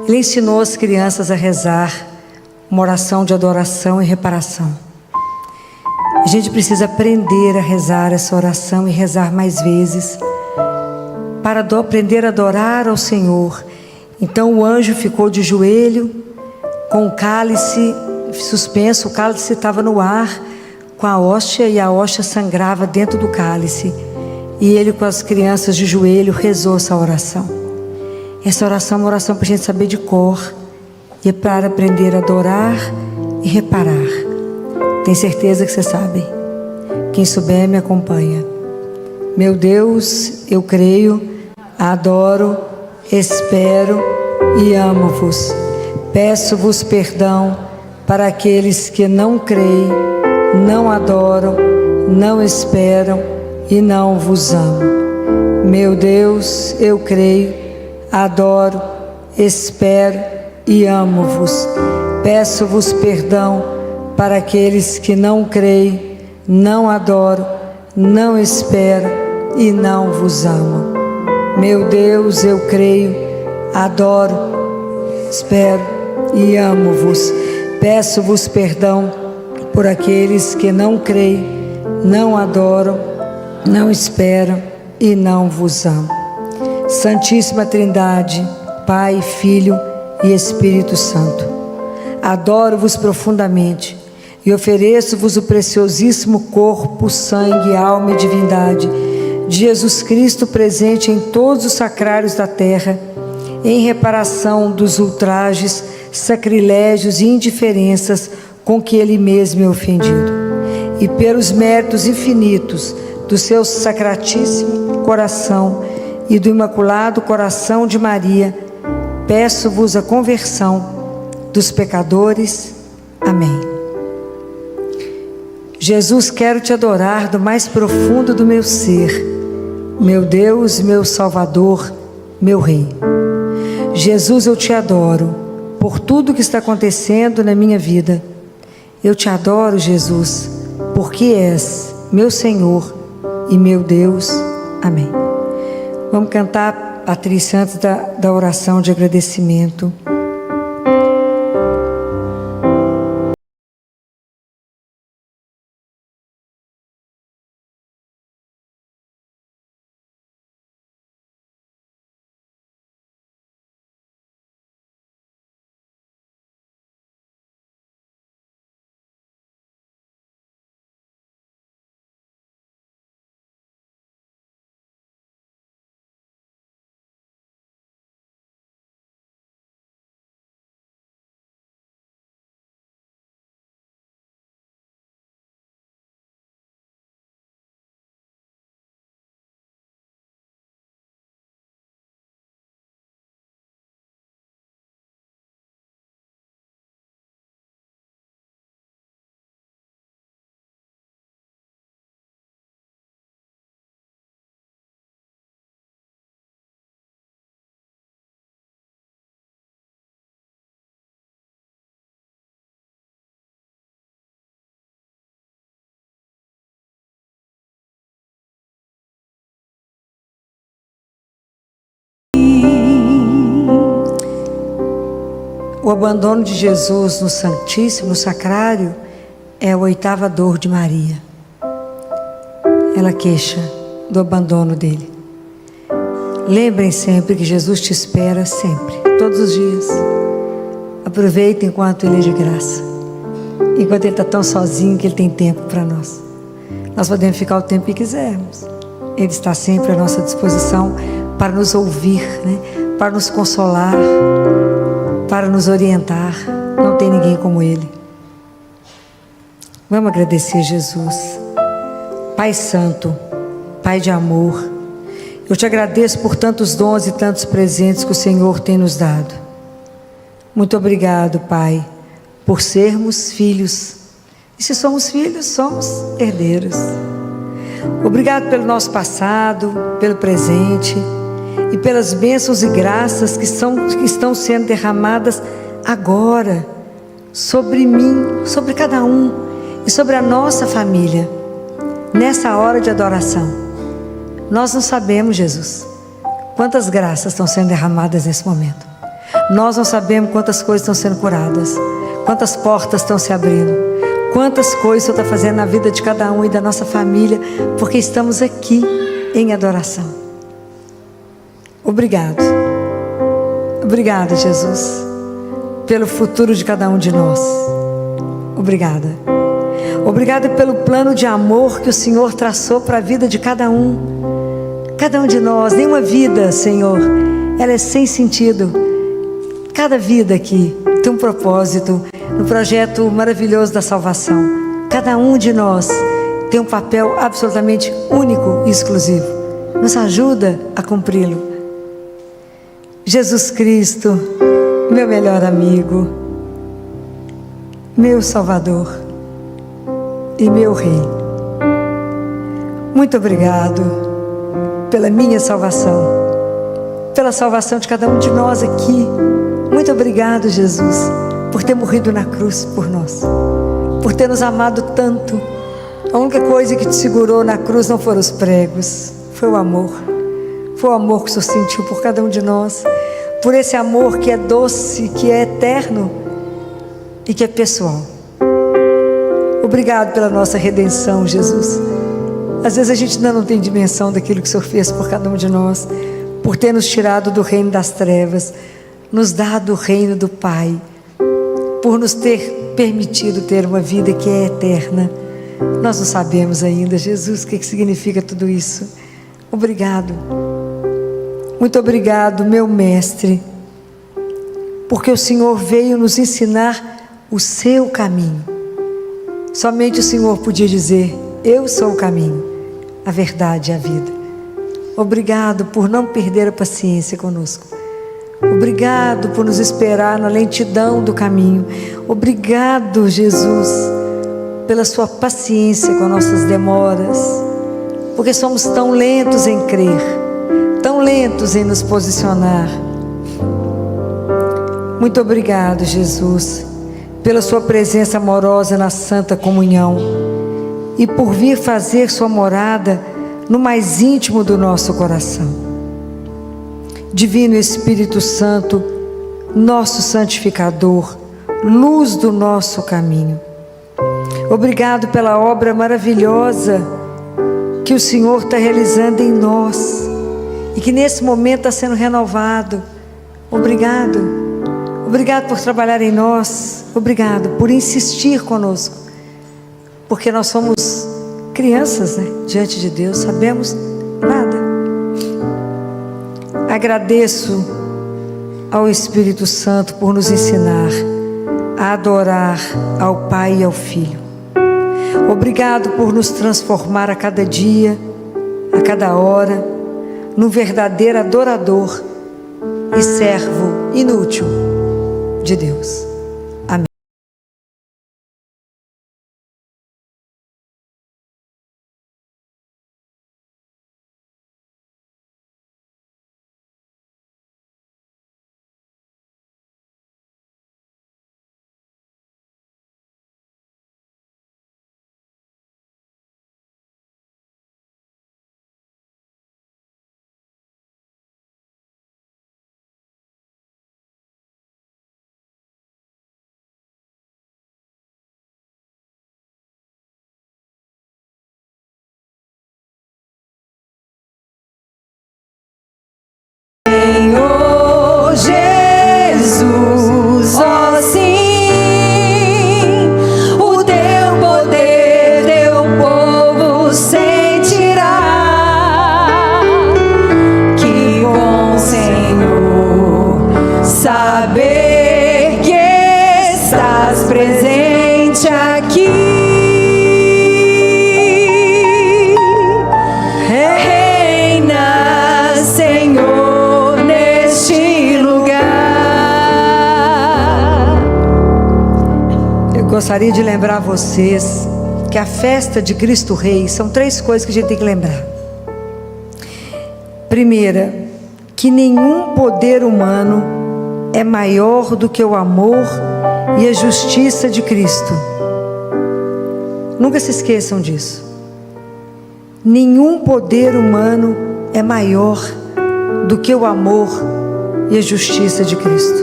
ele ensinou as crianças a rezar uma oração de adoração e reparação. A gente precisa aprender a rezar essa oração e rezar mais vezes para aprender a adorar ao Senhor. Então o anjo ficou de joelho com o cálice suspenso, o cálice estava no ar com a hóstia e a hóstia sangrava dentro do cálice, e ele com as crianças de joelho rezou essa oração. Essa oração é uma oração para a gente saber de cor e é para aprender a adorar e reparar. Tenho certeza que vocês sabem. Quem souber me acompanha. Meu Deus, eu creio, adoro, espero e amo-vos. Peço-vos perdão para aqueles que não creem, não adoram, não esperam e não vos amo. Meu Deus, eu creio, adoro, espero e amo-vos. Peço-vos perdão para aqueles que não creem, não adoram, não esperam e não vos amo. Meu Deus, eu creio, adoro, espero e amo-vos. Peço-vos perdão por aqueles que não creem, não adoram, não esperam e não vos amo. Santíssima Trindade, Pai, Filho e Espírito Santo, adoro-vos profundamente e ofereço-vos o preciosíssimo corpo, sangue, alma e divindade de Jesus Cristo, presente em todos os sacrários da terra, em reparação dos ultrajes, sacrilégios e indiferenças com que Ele mesmo é ofendido, e pelos méritos infinitos do seu sacratíssimo coração e do imaculado coração de Maria, peço-vos a conversão dos pecadores. Amém. Jesus, quero te adorar do mais profundo do meu ser, meu Deus, meu Salvador, meu Rei. Jesus, eu te adoro por tudo que está acontecendo na minha vida. Eu te adoro, Jesus, porque és meu Senhor e meu Deus. Amém. Vamos cantar, Patrícia, antes da oração de agradecimento. O abandono de Jesus no Santíssimo, no Sacrário, é a 8ª dor de Maria. Ela queixa do abandono dele. Lembrem sempre que Jesus te espera sempre, todos os dias. Aproveitem enquanto Ele é de graça, enquanto Ele está tão sozinho que Ele tem tempo para nós. Nós podemos ficar o tempo que quisermos. Ele está sempre à nossa disposição para nos ouvir, né? Para nos consolar, para nos orientar. Não tem ninguém como Ele. Vamos agradecer Jesus. Pai Santo, Pai de amor, Eu te agradeço por tantos dons e tantos presentes que o Senhor tem nos dado. Muito obrigado, Pai, por sermos filhos. E se somos filhos, somos herdeiros. Obrigado pelo nosso passado, pelo presente e pelas bênçãos e graças que estão sendo derramadas agora sobre mim, sobre cada um e sobre a nossa família, nessa hora de adoração. Nós não sabemos, Jesus, quantas graças estão sendo derramadas nesse momento. Nós não sabemos quantas coisas estão sendo curadas, quantas portas estão se abrindo, quantas coisas o Senhor está fazendo na vida de cada um e da nossa família, porque estamos aqui em adoração. Obrigado. Obrigado, Jesus, pelo futuro de cada um de nós. Obrigada. Obrigada pelo plano de amor que o Senhor traçou para a vida de cada um de nós. Nenhuma vida, Senhor, ela é sem sentido. Cada vida aqui tem um propósito no projeto maravilhoso da salvação. Cada um de nós tem um papel absolutamente único e exclusivo. Nos ajuda a cumpri-lo. Jesus Cristo, meu melhor amigo, meu Salvador e meu Rei. Muito obrigado pela minha salvação, pela salvação de cada um de nós aqui. Muito obrigado, Jesus, por ter morrido na cruz por nós, por ter nos amado tanto. A única coisa que te segurou na cruz não foram os pregos, foi o amor. Foi o amor que o Senhor sentiu por cada um de nós, por esse amor que é doce, que é eterno e que é pessoal. Obrigado pela nossa redenção, Jesus. Às vezes a gente ainda não tem dimensão daquilo que o Senhor fez por cada um de nós, por ter nos tirado do reino das trevas, nos dado o reino do Pai, por nos ter permitido ter uma vida que é eterna. Nós não sabemos ainda, Jesus, o que significa tudo isso. Obrigado. Muito obrigado, meu Mestre, porque o Senhor veio nos ensinar o seu caminho. Somente o Senhor podia dizer: eu sou o caminho, a verdade e a vida. Obrigado por não perder a paciência conosco. Obrigado por nos esperar na lentidão do caminho. Obrigado, Jesus, pela sua paciência com nossas demoras, porque somos tão lentos em crer, tão lentos em nos posicionar. Muito obrigado, Jesus, pela sua presença amorosa na Santa Comunhão e por vir fazer sua morada no mais íntimo do nosso coração. Divino Espírito Santo, nosso santificador, luz do nosso caminho. Obrigado pela obra maravilhosa que o Senhor está realizando em nós e que nesse momento está sendo renovado. Obrigado. Obrigado por trabalhar em nós. Obrigado por insistir conosco, porque nós somos crianças, né? Diante de Deus, sabemos nada. Agradeço ao Espírito Santo por nos ensinar a adorar ao Pai e ao Filho. Obrigado por nos transformar a cada dia, a cada hora, num verdadeiro adorador e servo inútil de Deus. Amém. Reina Gostaria de lembrar vocês que a festa de Cristo Rei são 3 coisas que a gente tem que lembrar. Primeira, que nenhum poder humano é maior do que o amor e a justiça de Cristo. Nunca se esqueçam disso. Nenhum poder humano é maior do que o amor e a justiça de Cristo.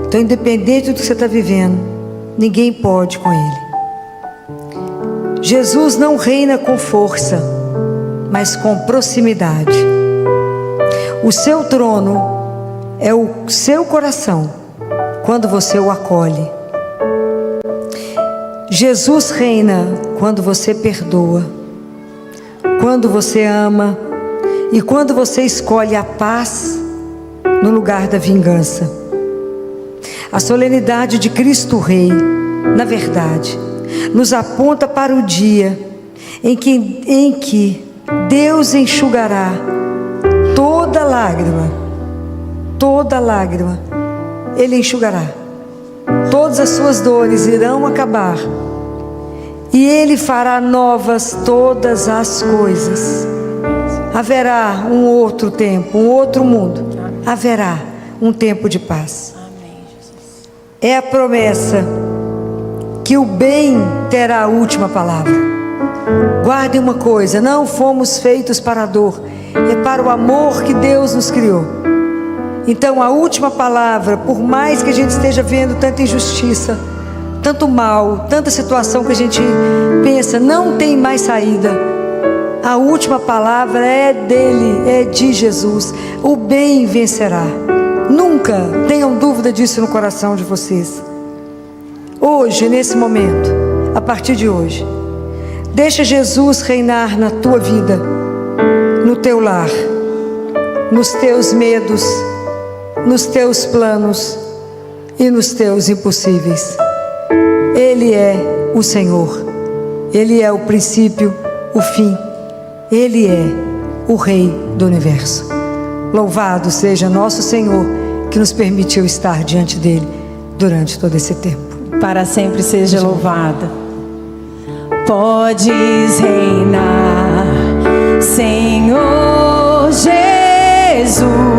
Então, independente do que você está vivendo, ninguém pode com Ele. Jesus não reina com força, mas com proximidade. O seu trono é o seu coração quando você o acolhe. Jesus reina quando você perdoa, quando você ama e quando você escolhe a paz no lugar da vingança. A solenidade de Cristo Rei, na verdade, nos aponta para o dia em que Deus enxugará toda lágrima, Ele enxugará. Todas as suas dores irão acabar e Ele fará novas todas as coisas. Haverá um outro tempo, um outro mundo. Haverá um tempo de paz. É a promessa que o bem terá a última palavra. Guardem uma coisa: não fomos feitos para a dor, é para o amor que Deus nos criou. Então a última palavra, por mais que a gente esteja vendo tanta injustiça, tanto mal, tanta situação que a gente pensa não tem mais saída, a última palavra é dele, é de Jesus. O bem vencerá. Nunca tenham dúvida disso no coração de vocês. Hoje, nesse momento, a partir de hoje, deixa Jesus reinar na tua vida, no teu lar, nos teus medos, nos teus planos e nos teus impossíveis. Ele é o Senhor, Ele é o princípio, o fim, Ele é o Rei do Universo. Louvado seja nosso Senhor, que nos permitiu estar diante dEle durante todo esse tempo. Para sempre seja louvado. Podes reinar, Senhor Jesus.